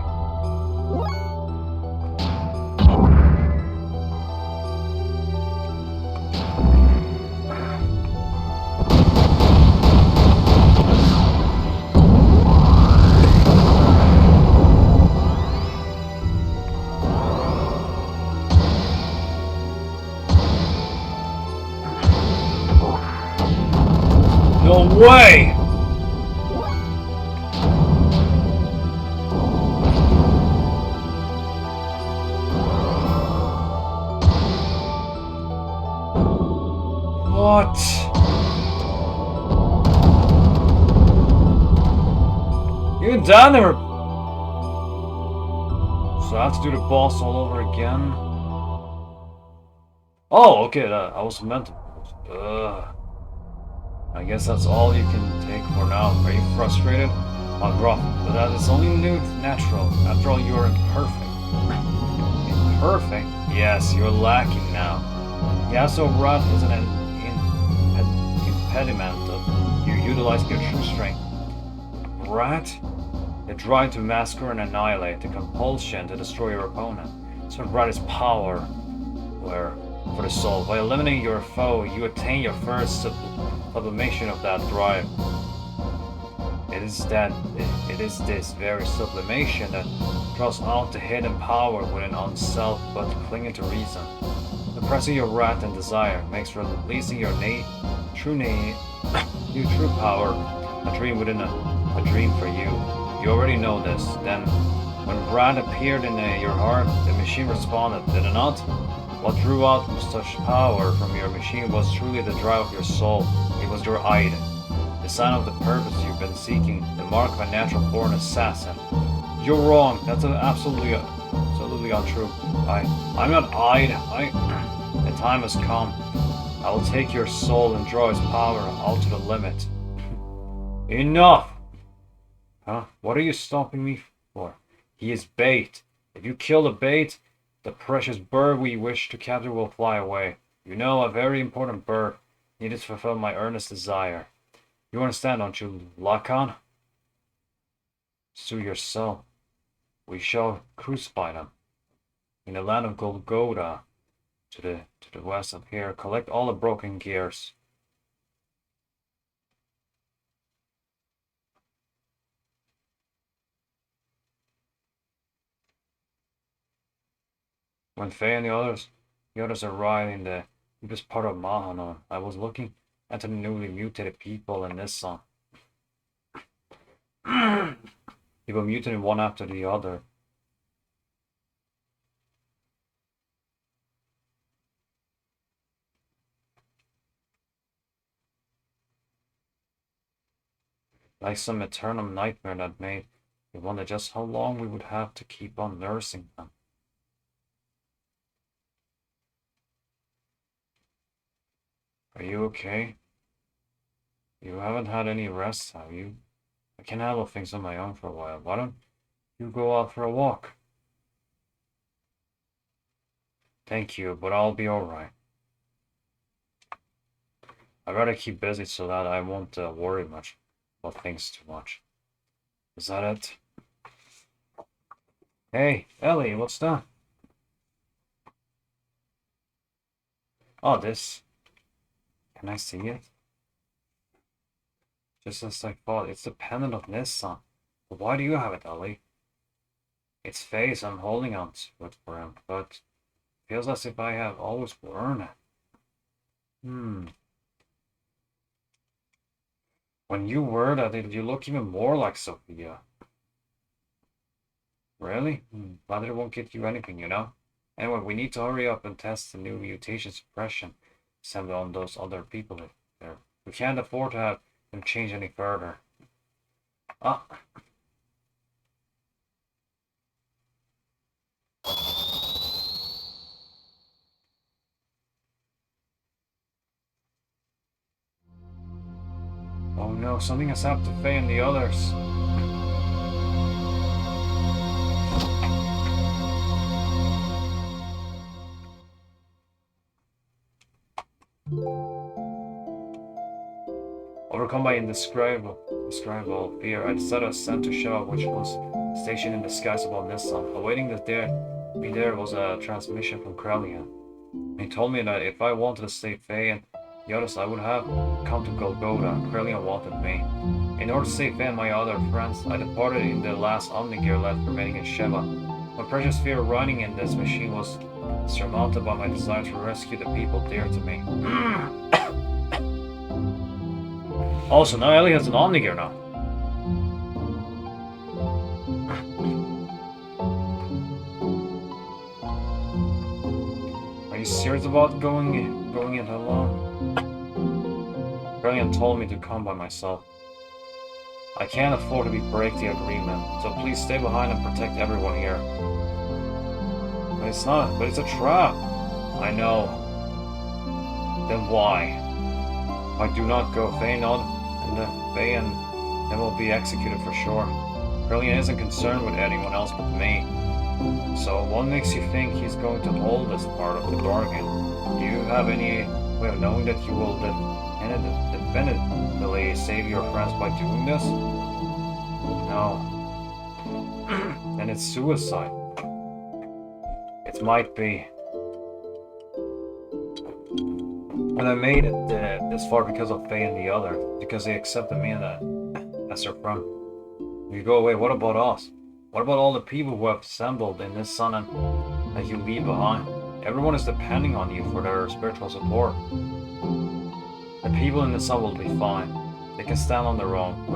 way! What? Even down there. So I have to do the boss all over again. Oh, okay. I was meant to. I guess that's all you can take for now. Are you frustrated? I'll gruff, but that is only natural. After all, you are imperfect. Imperfect? Yes, you're lacking now. Yeah, so rot is an impediment of you utilizing your true strength. Rat? The drive to massacre and annihilate, the compulsion to destroy your opponent. So rat is power, where for the soul. By eliminating your foe, you attain your first sublimation of that drive. It is this very sublimation that draws out the hidden power within oneself, but clinging to reason. Suppressing your wrath and desire makes releasing your true power a dream within a dream for you. You already know this. Then, when wrath appeared in your heart, the machine responded, did it not? What drew out such power from your machine was truly the drive of your soul. It was your id, the sign of the purpose you've been seeking, the mark of a natural-born assassin. You're wrong. That's absolutely untrue. I'm not id. The time has come. I will take your soul and draw its power out to the limit. Enough! Huh? What are you stopping me for? He is bait. If you kill the bait, the precious bird we wish to capture will fly away. You know, a very important bird needed to fulfill my earnest desire. You understand, don't you, Lacan? Sue yourself. We shall crucify them. In the land of Golgotha, to the west of here, collect all the broken gears. When Faye and the others arrived in the deepest part of Mahana, I was looking at the newly mutated people in this song. People mutated one after the other. Like some eternal nightmare that made me wonder just how long we would have to keep on nursing them. Are you okay? You haven't had any rest, have you? I can handle things on my own for a while. Why don't you go out for a walk? Thank you, but I'll be alright. I'd rather keep busy so that I won't worry much about things too much. Is that it? Hey, Ellie, what's that? Oh, this. Can I see it? Just as I thought, it's the pendant of Nissan. But why do you have it, Ellie? Its face, I'm holding on to it for him, but feels as if I have always worn it. When you wear that, you look even more like Sophia. Really? Glad it won't get you anything, you know? Anyway, we need to hurry up and test the new mutation suppression sent on those other people there. We can't afford to have them change any further. Ah. Oh no, something has happened to Faye and the others. Overcome by indescribable fear, I decided to send to Shaw, which was stationed in the skies above Nissan. Awaiting there was a transmission from Krelian. He told me that if I wanted to save Faye and the others, I would have come to Golgotha. Krelian wanted me. In order to save Faye and my other friends, I departed in the last Omnigear left remaining in Sheva. My precious fear of running in this machine was surmounted by my desire to rescue the people dear to me. Also, now Ellie has an Omnigear now. Are you serious about going it alone? Brilliant told me to come by myself. I can't afford to break the agreement, so please stay behind and protect everyone here. But it's a trap. I know. Then why? If I do not go, Faye and then will be executed for sure. Brilliant isn't concerned with anyone else but me. So what makes you think he's going to hold this part of the bargain? Do you have any way of knowing that you will definitively save your friends by doing this? No. Then it's suicide. It might be. And I made it this far because of Faye and the other. Because they accepted me as their friend. If you go away, what about us? What about all the people who have assembled in this sun and that you leave behind? Everyone is depending on you for their spiritual support. The people in the sun will be fine. They can stand on their own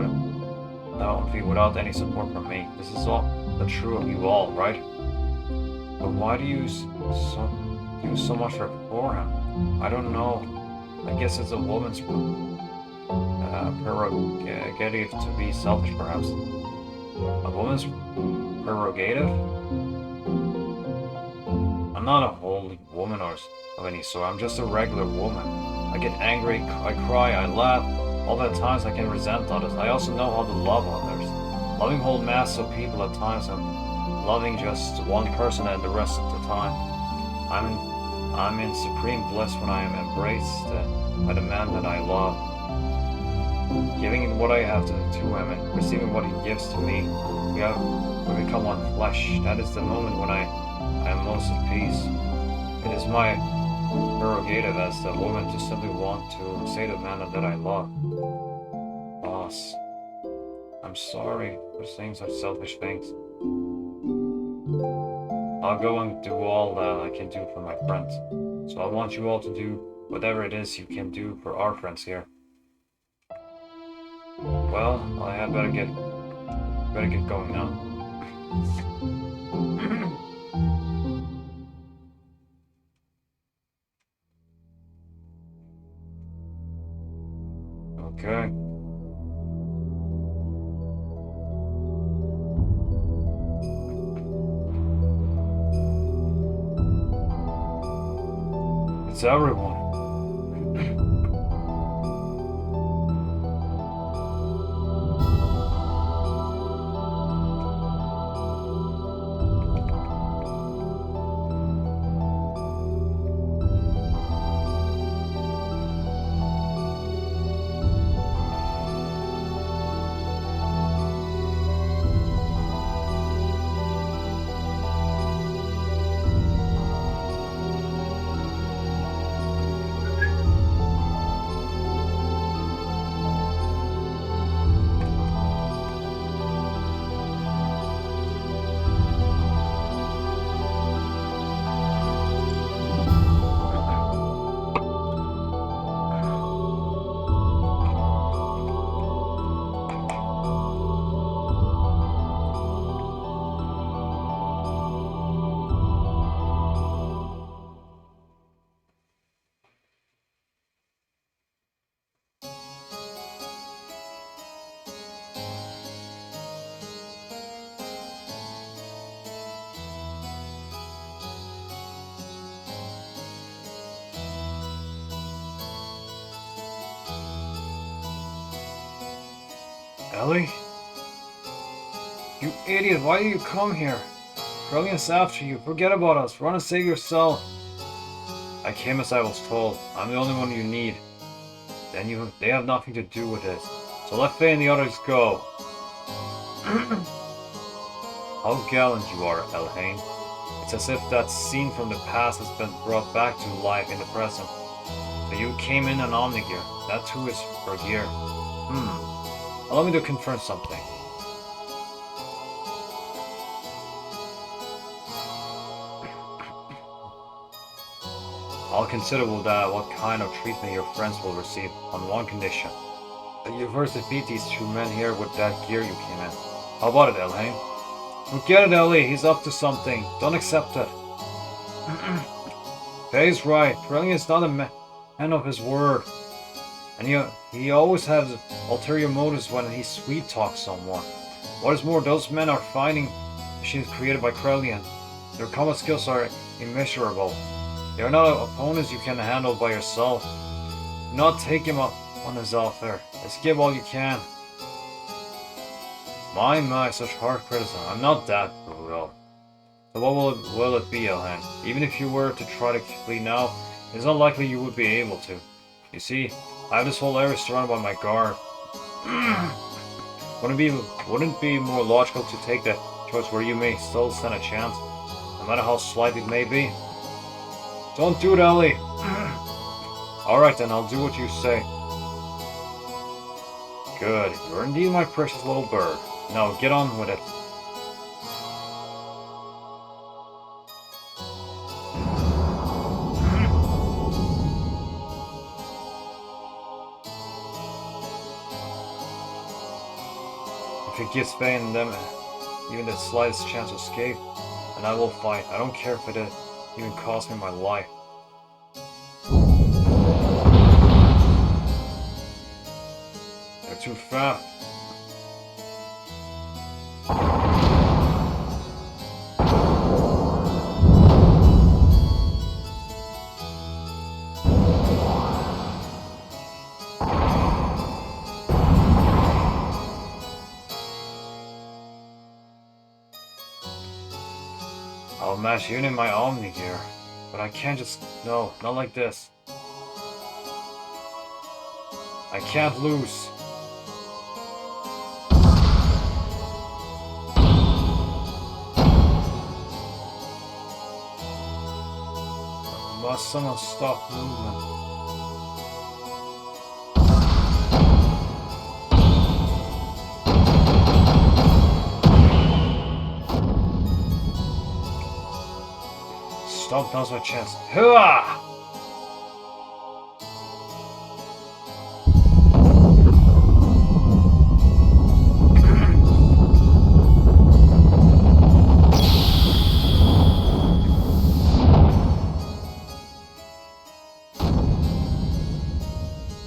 without any support from me. This is all the true of you all, right? But why do you do so much for him? I don't know. I guess it's a woman's prerogative to be selfish, perhaps. A woman's prerogative? I'm not a holy woman of any sort. I'm just a regular woman. I get angry, I cry, I laugh. All the times I can resent others. I also know how to love others. Loving whole mass of people at times and loving just one person at the rest of the time. I'm in supreme bliss when I am embraced by the man that I love. Giving what I have to him and receiving what he gives to me. We become one flesh. That is the moment when I am most at peace. It is my prerogative as the woman to simply want to say to the man that I love. Boss, I'm sorry for saying such selfish things. I'll go and do all that I can do for my friends. So I want you all to do whatever it is you can do for our friends here. Well, I had better get going now. Okay. It's everyone. Ellie? You idiot, why do you come here? Brilliant's after you. Forget about us. Run and save yourself. I came as I was told. I'm the only one you need. Then they have nothing to do with this. So let Faye and the others go. How gallant you are, Elhain. It's as if that scene from the past has been brought back to life in the present. So you came in an Omnigear. That too is for gear. Allow me to confirm something. I'll consider what kind of treatment your friends will receive on one condition. You first defeat these two men here with that gear you came in. How about it, Elhain? Forget it, Ellie. He's up to something. Don't accept it. Faye's right. Brilliant is not a man of his word. And he always has ulterior motives when he sweet-talks someone. What is more, those men are fighting machines created by Krelian. Their combat skills are immeasurable. They are not opponents you can handle by yourself. Do not take him up on his offer. Let's give all you can. My, such harsh criticism. I'm not that brutal. So what will it be, Elhain? Even if you were to try to flee now, it's unlikely you would be able to. You see, I have this whole area surrounded by my guard. Wouldn't it be more logical to take the choice where you may still stand a chance, no matter how slight it may be? Don't do it, Ellie! Alright then, I'll do what you say. Good, you're indeed my precious little bird. Now get on with it. If it gives Faye and them even the slightest chance to escape, then I will fight. I don't care if it even costs me my life. They're too fast. I'll mash you in my Omni gear, but I can't just... No, not like this. I can't lose. Must someone stop movement? Stop, now's my chance. Hooah!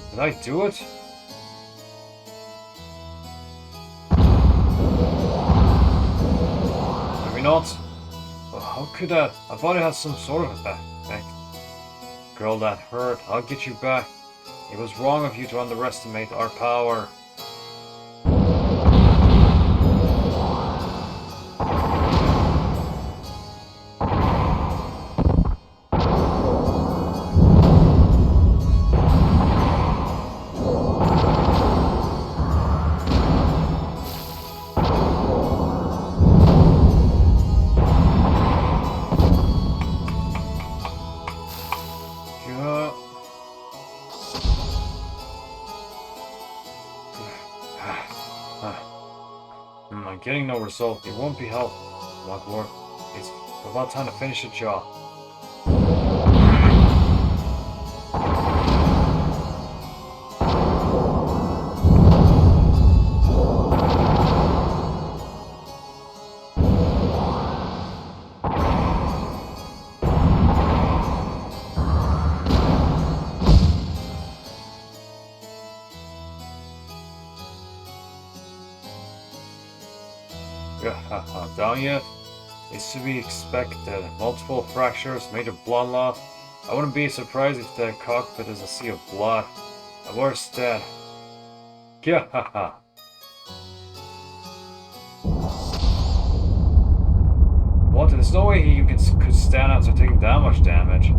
Did I do it? Maybe not. Well, how could that? I thought it had some sort of effect. Girl, that hurt. I'll get you back. It was wrong of you to underestimate our power. I'm getting no result. It won't be helped. My lord, it's about time to finish the job. Down yet? It's to be expected. Multiple fractures, major blood loss. I wouldn't be surprised if the cockpit is a sea of blood. The worst dead. Gahaha. What? There's no way you could stand after taking that much damage.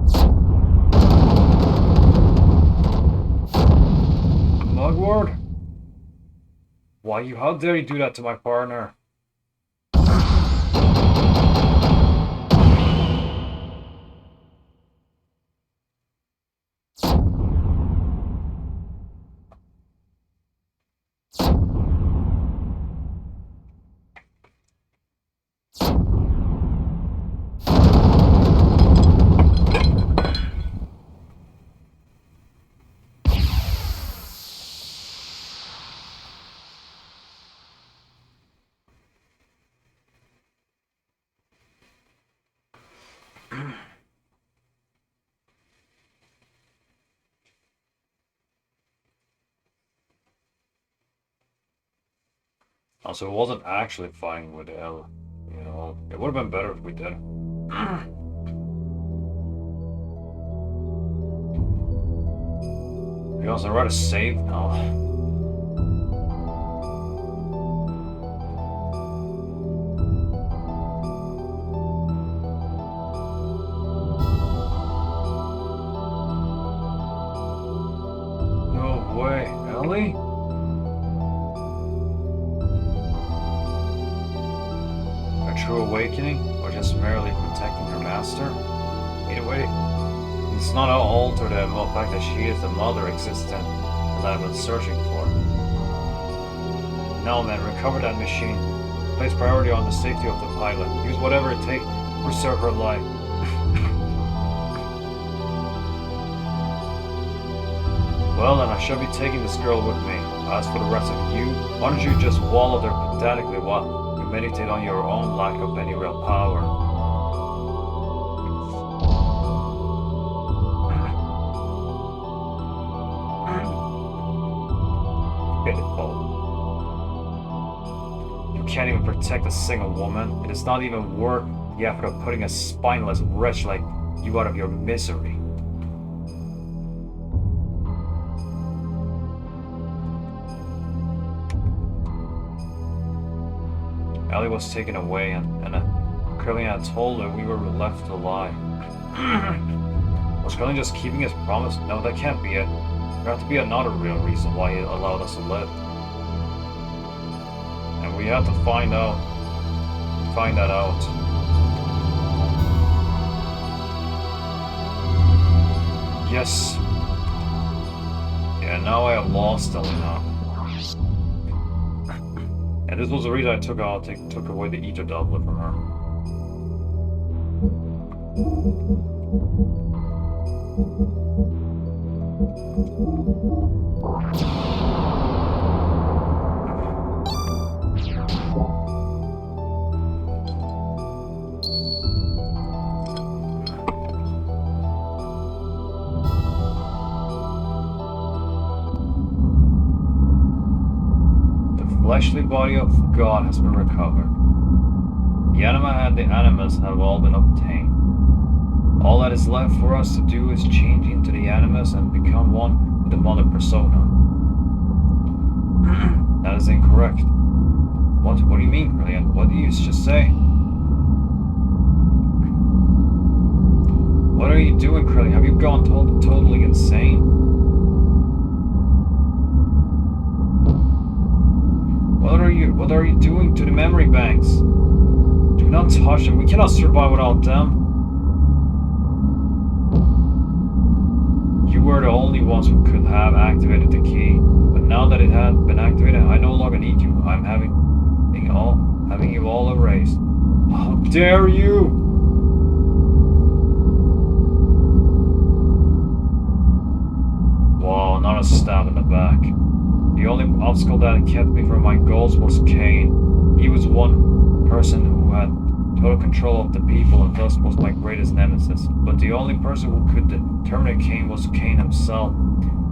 Mugwort? Why, how dare you do that to my partner? Also, it wasn't actually fighting with L. You know, it would have been better if we did. You also write a save now. No way, Ellie? A true awakening, or just merely protecting her master? Either way, it's not all altered the fact that she is the mother existent that I've been searching for. Now, man, recover that machine. Place priority on the safety of the pilot. Use whatever it takes to preserve her life. Well, then I shall be taking this girl with me. As for the rest of you, why don't you just wallow there pathetically while you meditate on your own lack of any real power? You can't even protect a single woman. It is not even worth the effort of putting a spineless wretch like you out of your misery. Ellie was taken away, and Krillin had told her we were left alive. Was Krillin just keeping his promise? No, that can't be it. There had to be another real reason why he allowed us to live. And we had to find that out. Yes. Yeah, now I have lost Elena. And this was the reason I took away the ether doublet from her. The fleshly body of God has been recovered. The anima and the animus have all been obtained. All that is left for us to do is change into the animus and become one with the mother persona. That is incorrect. What do you mean, Krillin? What did you just say? What are you doing, Krillin? Have you gone totally insane? What are you doing to the memory banks? Do not touch them. We cannot survive without them. You were the only ones who could have activated the key, but now that it had been activated, I no longer need you. I'm having you all erased. How dare you! Whoa, not a stab in the back. The only obstacle that kept me from my goals was Kane. He was one person who had total control of the people and thus was my greatest nemesis. But the only person who could terminate Kane was Kane himself.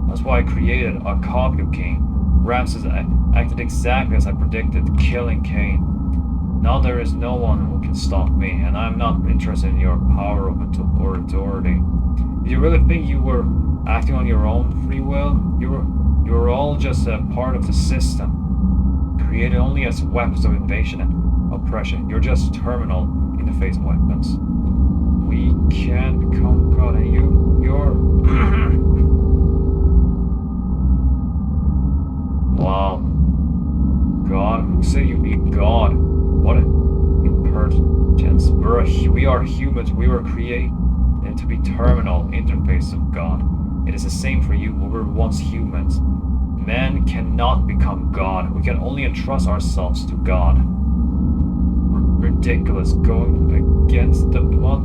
That's why I created a copy of Kane. Ramses acted exactly as I predicted, killing Kane. Now there is no one who can stop me, and I'm not interested in your power or authority. Did you really think you were acting on your own free will? You were all just a part of the system, created only as weapons of invasion and oppression. You're just terminal interface weapons. We can become God, and you're... Wow. God? Who said you'd be God? What an impertinence. We are humans. We were created to be terminal interface of God. It is the same for you. We were once humans. Men cannot become God. We can only entrust ourselves to God. Ridiculous. Going against the mother.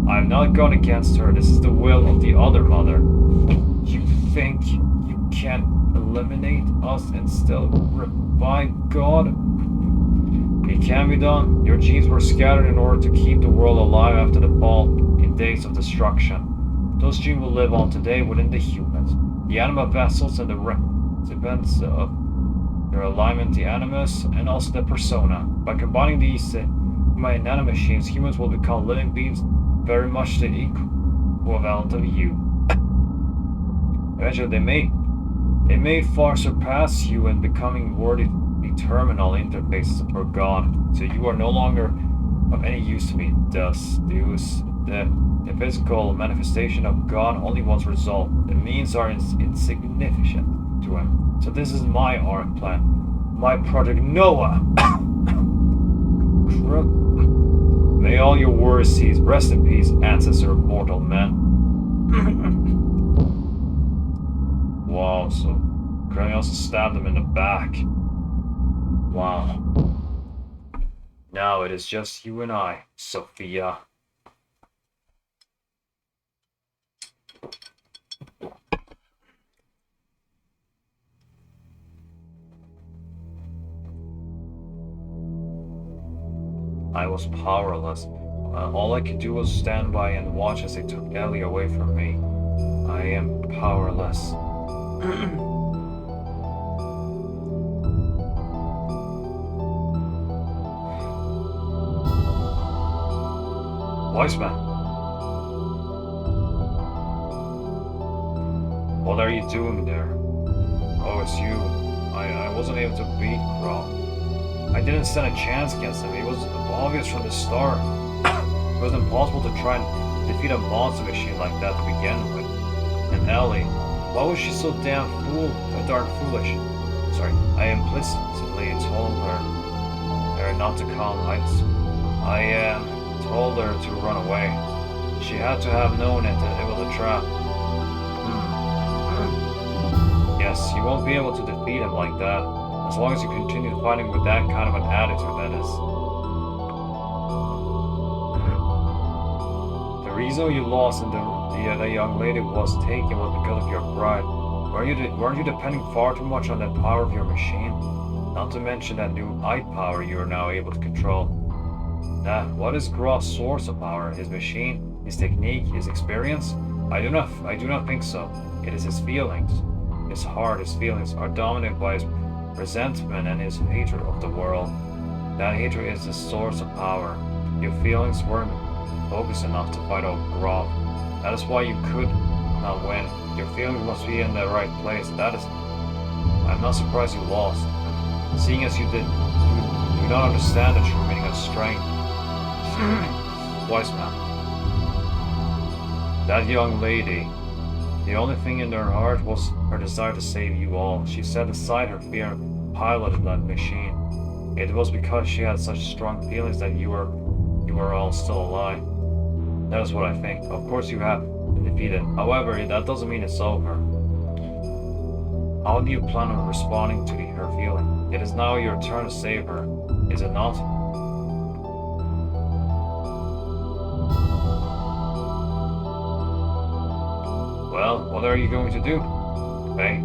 I'm not going against her. This is the will of the other mother. You think you can eliminate us and still revive God? It can be done. Your genes were scattered in order to keep the world alive after the fall in days of destruction. Those genes will live on today within the humans. The anima vessels and the recipients of your alignment, the animus, and also the persona. By combining these my nanomachines, humans will become living beings very much the equivalent of you. Eventually, they may far surpass you in becoming worthy terminal interfaces for God, so you are no longer of any use to me. Thus, the physical manifestation of God only wants result. The means are insignificant to him. So this is my arc plan. My Project Noah. May all your worries cease. Rest in peace, ancestor of mortal men. Wow, so Crowley also stabbed him in the back. Wow. Now it is just you and I, Sophia. I was powerless. All I could do was stand by and watch as they took Ellie away from me. I am powerless. Wise man. What are you doing there? Oh, it's you. I wasn't able to beat Crow. I didn't stand a chance against him. It was obvious from the start. It was impossible to try and defeat a monster machine like that to begin with. And Ellie, why was she so darn foolish? Sorry, I implicitly told her not to come. I told her to run away. She had to have known it was a trap. Yes, you won't be able to defeat him like that. As long as you continue fighting with that kind of an attitude, that is. The reason you lost and the young lady was taken was because of your pride. Weren't you depending far too much on the power of your machine? Not to mention that new eye power you are now able to control. What is Groff's source of power? His machine? His technique? His experience? I do not think so. It is his feelings. His heart, his feelings are dominated by his resentment and his hatred of the world. That hatred is the source of power. Your feelings weren't focused enough to fight off Groff. That is why you could not win. Your feelings must be in the right place. I'm not surprised you lost. Seeing as you do not understand the true meaning of strength. Wise man. That young lady, the only thing in her heart was her desire to save you all. She set aside her fear and piloted that machine. It was because she had such strong feelings that you were all still alive. That is what I think. Of course you have been defeated. However, that doesn't mean it's over. How do you plan on responding to her feeling? It is now your turn to save her, is it not? Well, what are you going to do? Hey?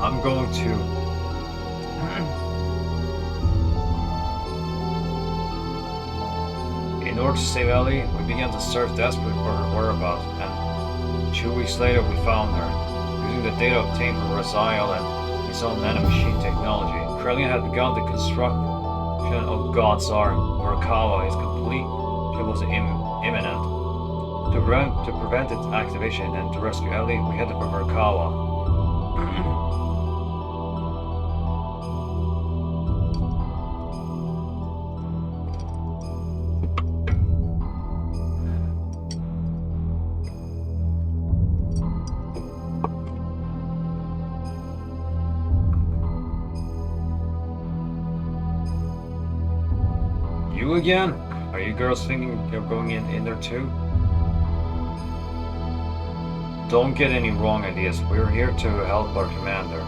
I'm going to... In order to save Ellie, we began to search desperately for her whereabouts, and 2 weeks later we found her. Using the data obtained from Raziel and his own nanomachine technology, Krelian had begun the construction of God's arm. Murakawa is complete. It was imminent. To prevent its activation and to rescue Ellie, we headed for Murakawa. You again? Are you girls thinking you're going in there too? Don't get any wrong ideas. We're here to help our commander.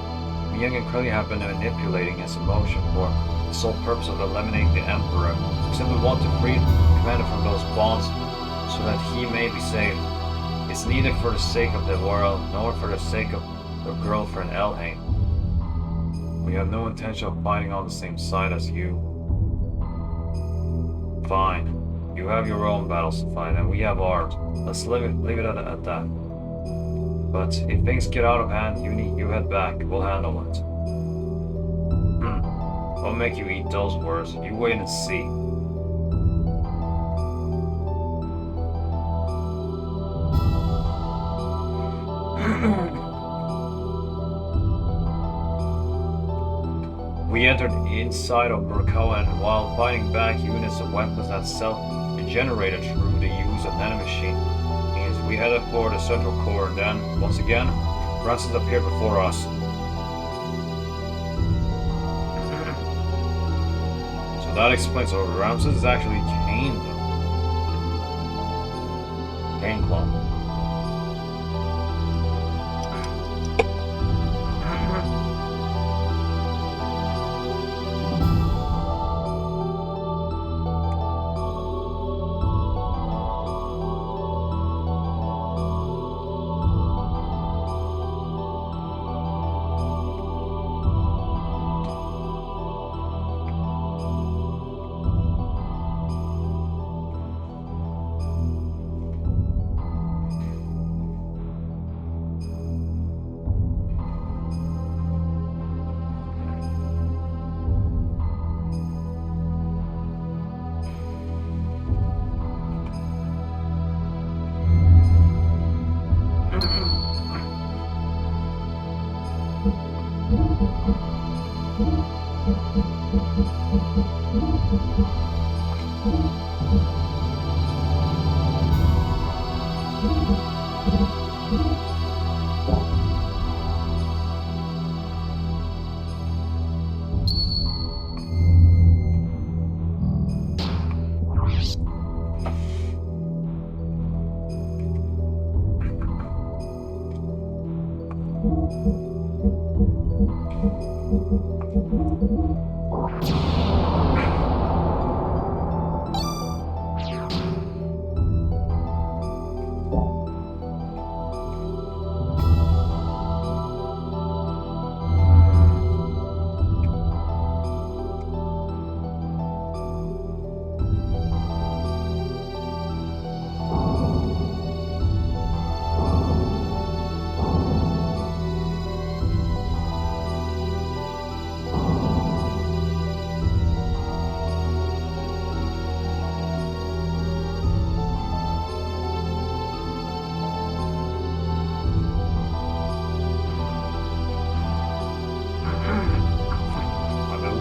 Young and Krelian have been manipulating his emotion for the sole purpose of eliminating the Emperor. We simply want to free the commander from those bonds so that he may be saved. It's neither for the sake of the world nor for the sake of their girlfriend Elhain. We have no intention of fighting on the same side as you. Fine. You have your own battles to fight, and we have ours. Let's leave it at that. But if things get out of hand, you head back. We'll handle it. I'll make you eat those words. You wait and see. We entered inside of Burko, and while fighting back units of weapons that self-regenerated through the use of nanomachine, means we headed for the central core, and then, once again, Francis appeared before us. So that explains how Ramses is actually Cain. Cain clone.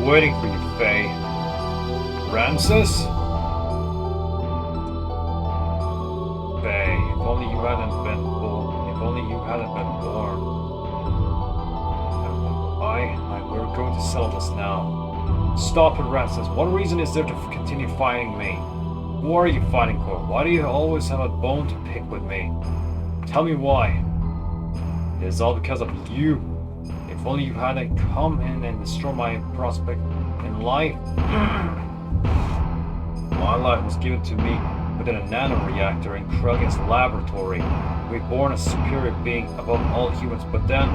Waiting for you, Faye. Ramses? Faye, if only you hadn't been born. If only you hadn't been born. We're going to settle this now. Stop it, Ramses. What reason is there to continue fighting me? Who are you fighting for? Why do you always have a bone to pick with me? Tell me why. It is all because of you. If only you hadn't come in and destroyed my prospect in life. My life was given to me within a nanoreactor in Kruggin's laboratory. Reborn a superior being above all humans, but then...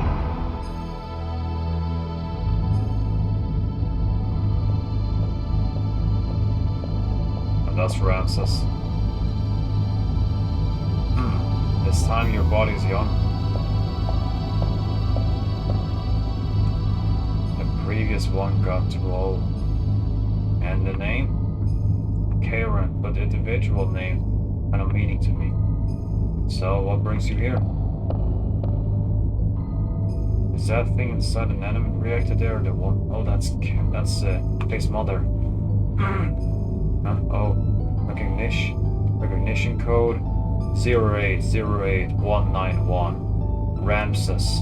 And that's Ramses. This time your body's young. Previous one got too old. And the name? Karen, but the individual name had no meaning to me. So what brings you here? Is that thing inside the nanoreactor there the one? Oh, that's Faye's mother. Oh, recognition code 0808191. Ramses.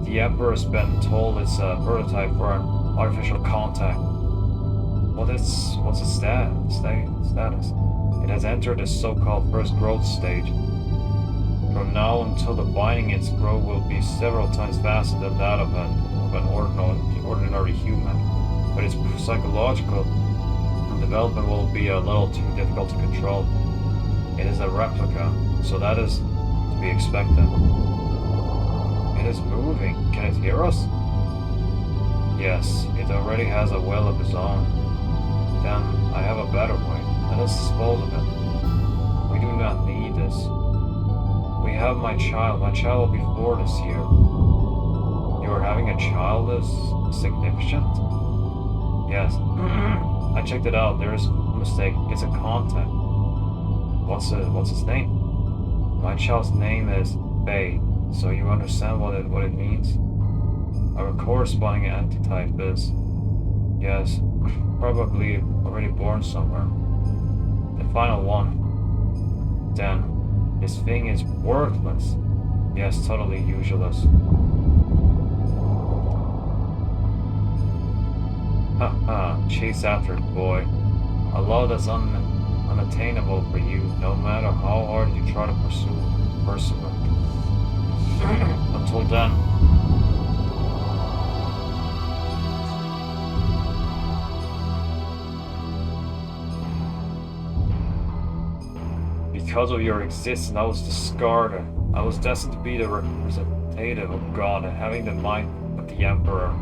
The Emperor's been told it's a prototype for an artificial contact. What's its status? It has entered the so-called first growth stage. From now until the binding, its growth will be several times faster than that of an ordinary human. But its psychological development will be a little too difficult to control. It is a replica, so that is to be expected. It is moving. Can it hear us? Yes, it already has a will of its own. Then I have a better way. Let us dispose of it. We do not need this. We have my child. My child will be 4 this year. You are having a child is significant? Yes. I checked it out. There is a mistake. It's a contact. What's his name? My child's name is Faye. So you understand what it means? Our corresponding antitype is, yes, probably already born somewhere. The final one. Then, this thing is worthless. Yes, totally useless. Haha, chase after it, boy. A law that's unattainable for you, no matter how hard you try to pursue it. Until then. Because of your existence, I was discarded. I was destined to be the representative of God, having the mind of the Emperor.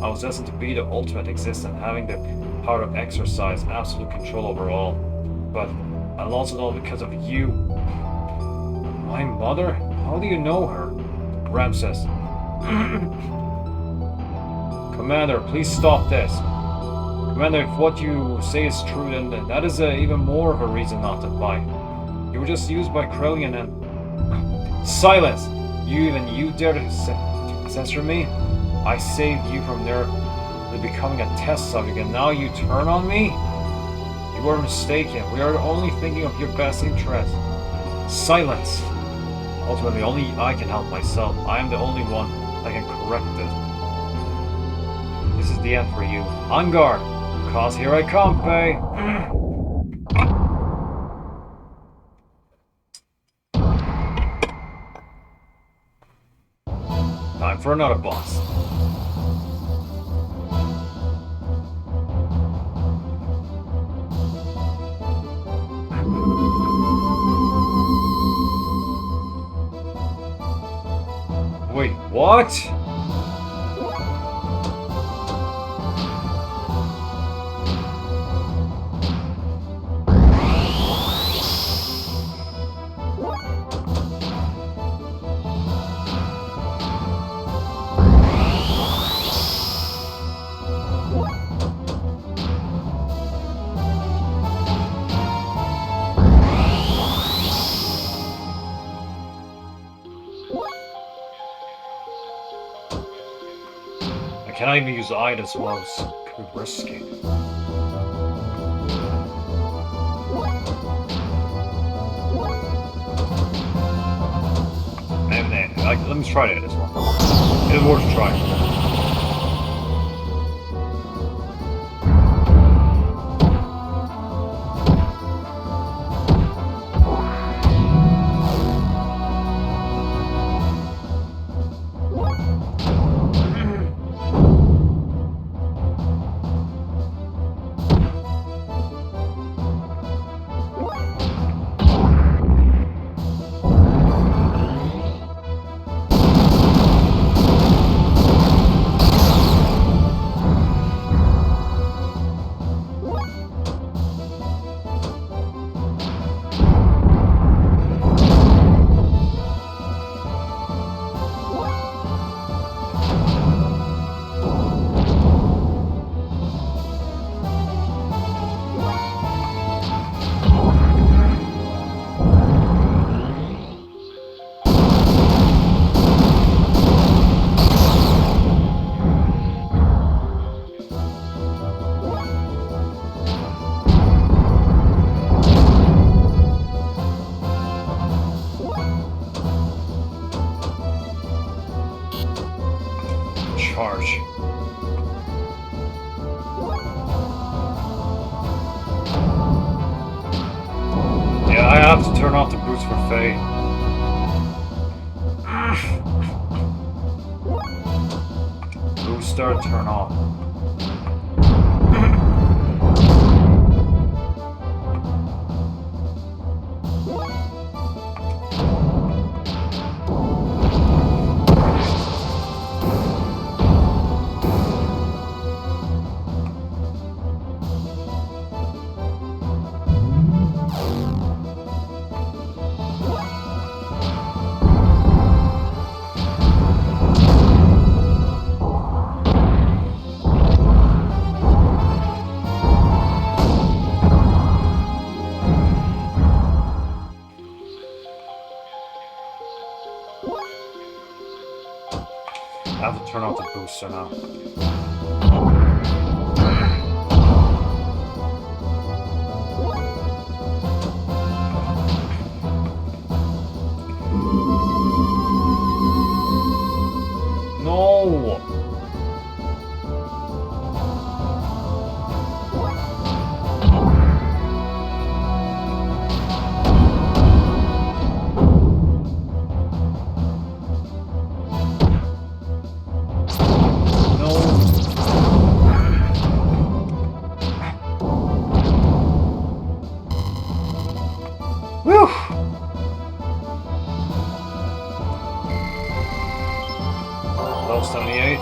I was destined to be the ultimate existence, having the power to exercise absolute control over all. But I lost it all because of you. My mother? How do you know her? Ramses. Commander, please stop this. Commander, if what you say is true, then that is even more of a reason not to fight. You were just used by Krellian and... Silence! You dare to censor me? I saved you from there to becoming a test subject, and now you turn on me? You are mistaken. We are only thinking of your best interest. Silence! Ultimately, only I can help myself. I am the only one that can correct it. This is the end for you. On guard! Cause here I come, Faye! Time for another boss. Wait, what? I cannot even use items while it's risky. Let me try this one. It is worth a try. Charge. Yeah, I have to turn off the boots for Faye. Booster, turn off. booster now. No! Whew! Level 78.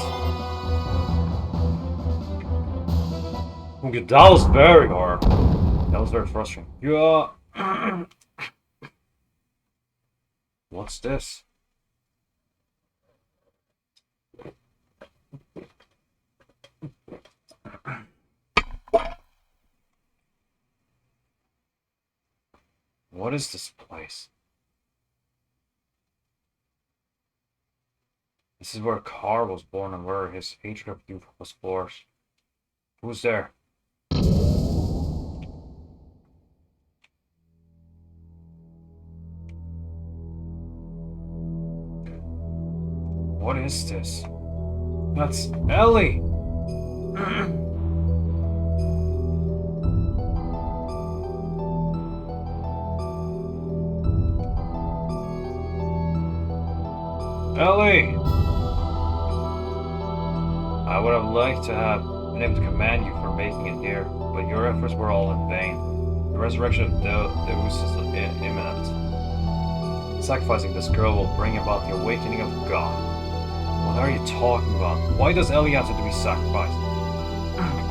Okay, that was very hard. That was very frustrating. Yeah. What's this? What is this place? This is where Carr was born and where his hatred of youth was forced. Who's there? What is this? That's Ellie! Ellie! I would have liked to have been able to commend you for making it here, but your efforts were all in vain. The resurrection of Deus is imminent. Sacrificing this girl will bring about the awakening of God. What are you talking about? Why does Ellie have to be sacrificed?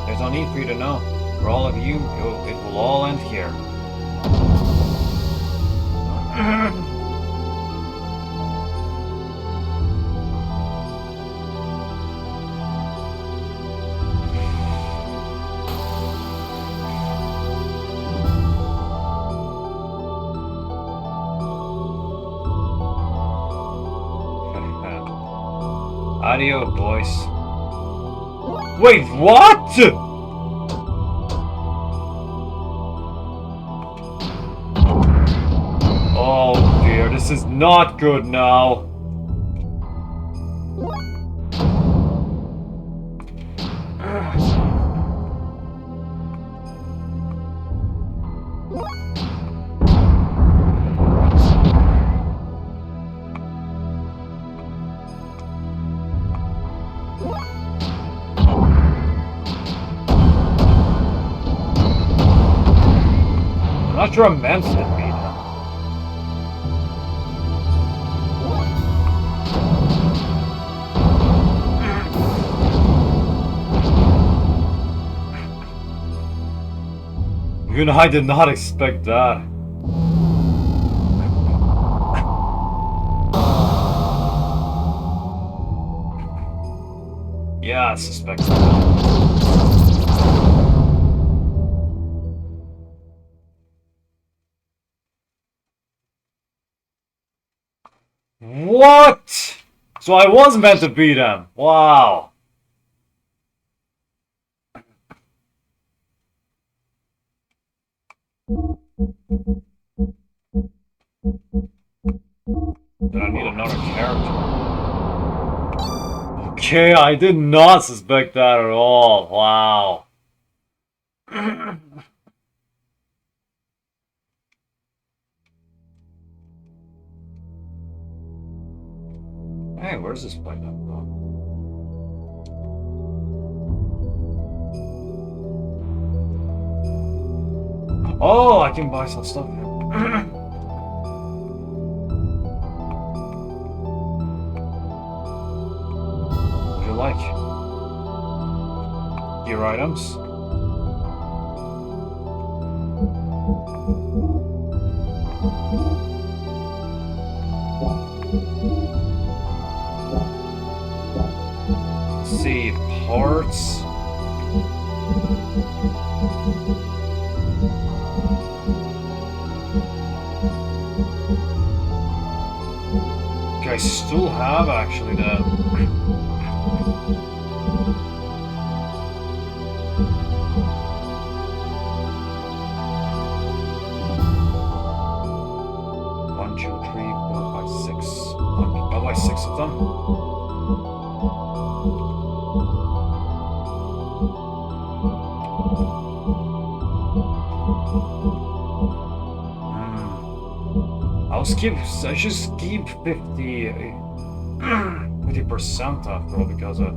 There's no need for you to know. For all of you, it will all end here. Adio, boys. Wait, what? Oh dear, this is not good now. I'm not sure I'm meant to beat him. Even I did not expect that. Yeah, I suspect that. What? So I was meant to beat him. Wow. Then I need another character. Okay, I did not suspect that at all. Wow. Hey, where's this place come from? Oh, I can buy some stuff here. What do you like? Gear items? Let's see, parts. Okay, I still have actually the I should keep 50% after all because I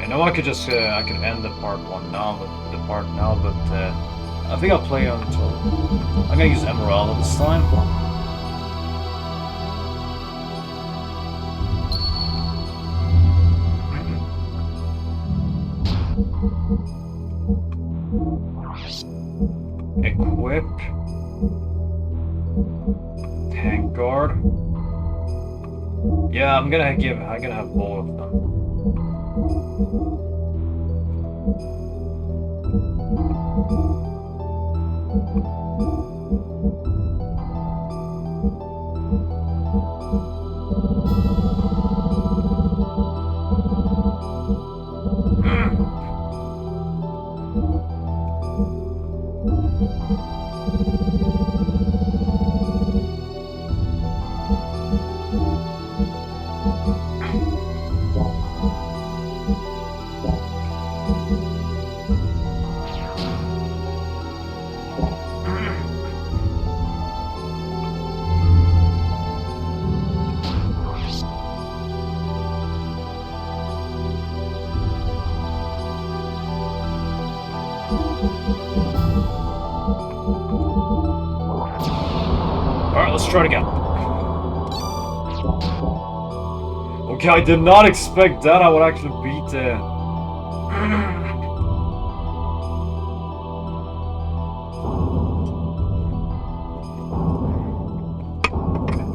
know I could just I could end the part one now, but I think I'll play until I'm gonna use Emerald this time. Equip. Tank guard. Yeah, I'm gonna have both of them. Alright, let's try it again. Okay, I did not expect that I would actually beat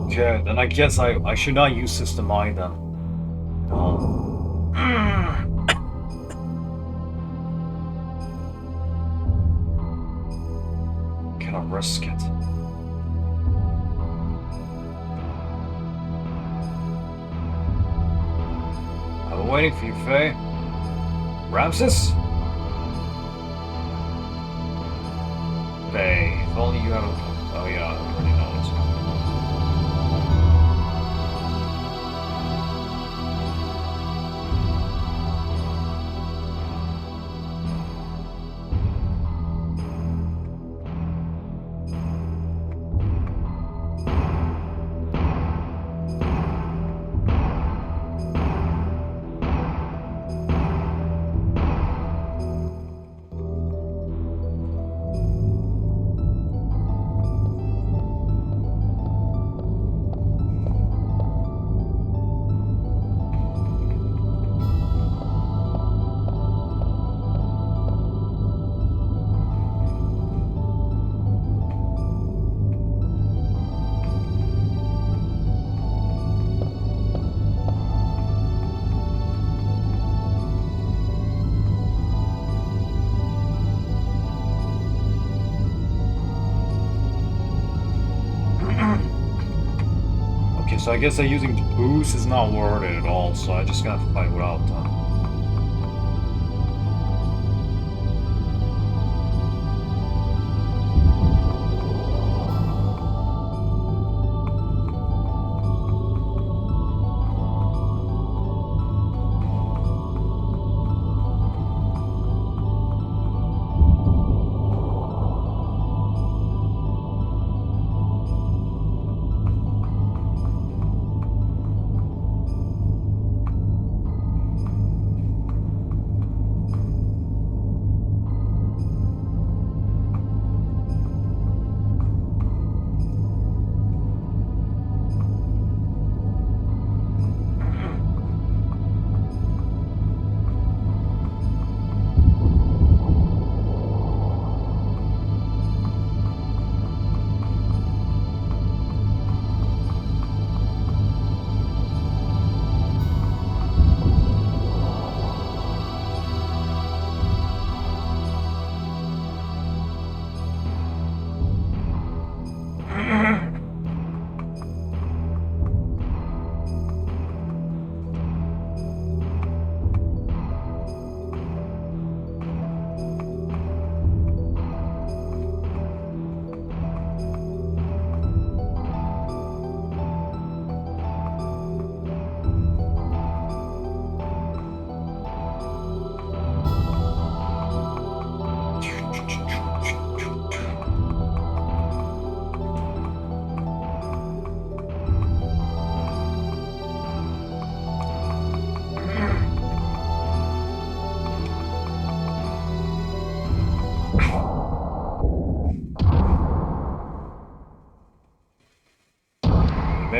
Okay, then I guess I should not use System I then. Can I risk it? I'm waiting for you, Faye. Ramses? Faye, if only you have a... Oh yeah, I already know this one. Okay, so I guess that using the boost is not worth it at all, so I just gotta fight without them.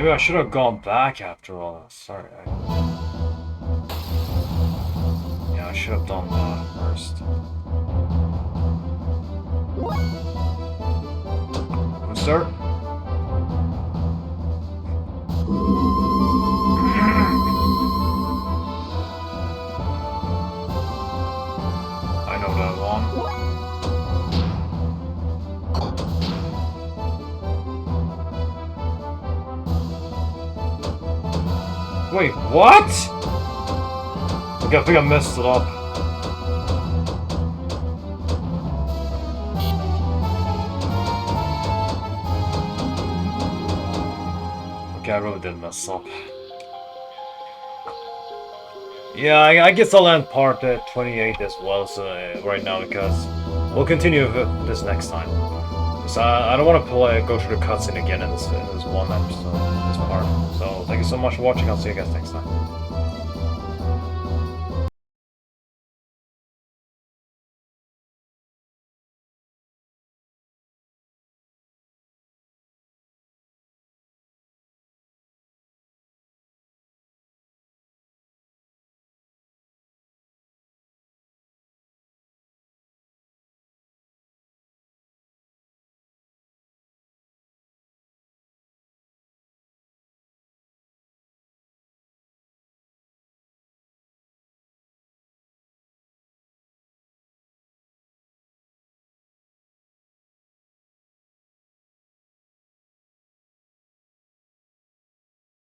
Maybe I should have gone back after all. Sorry. Yeah, I should have done that first. Sir? I know that one. Wait, what? Okay, I think I messed it up. Okay, I really did mess up. Yeah, I guess I'll end part 28 as well, so right now, because we'll continue this next time. So I don't want to go through the cutscene again in this one episode, this part. So thank you so much for watching. I'll see you guys next time.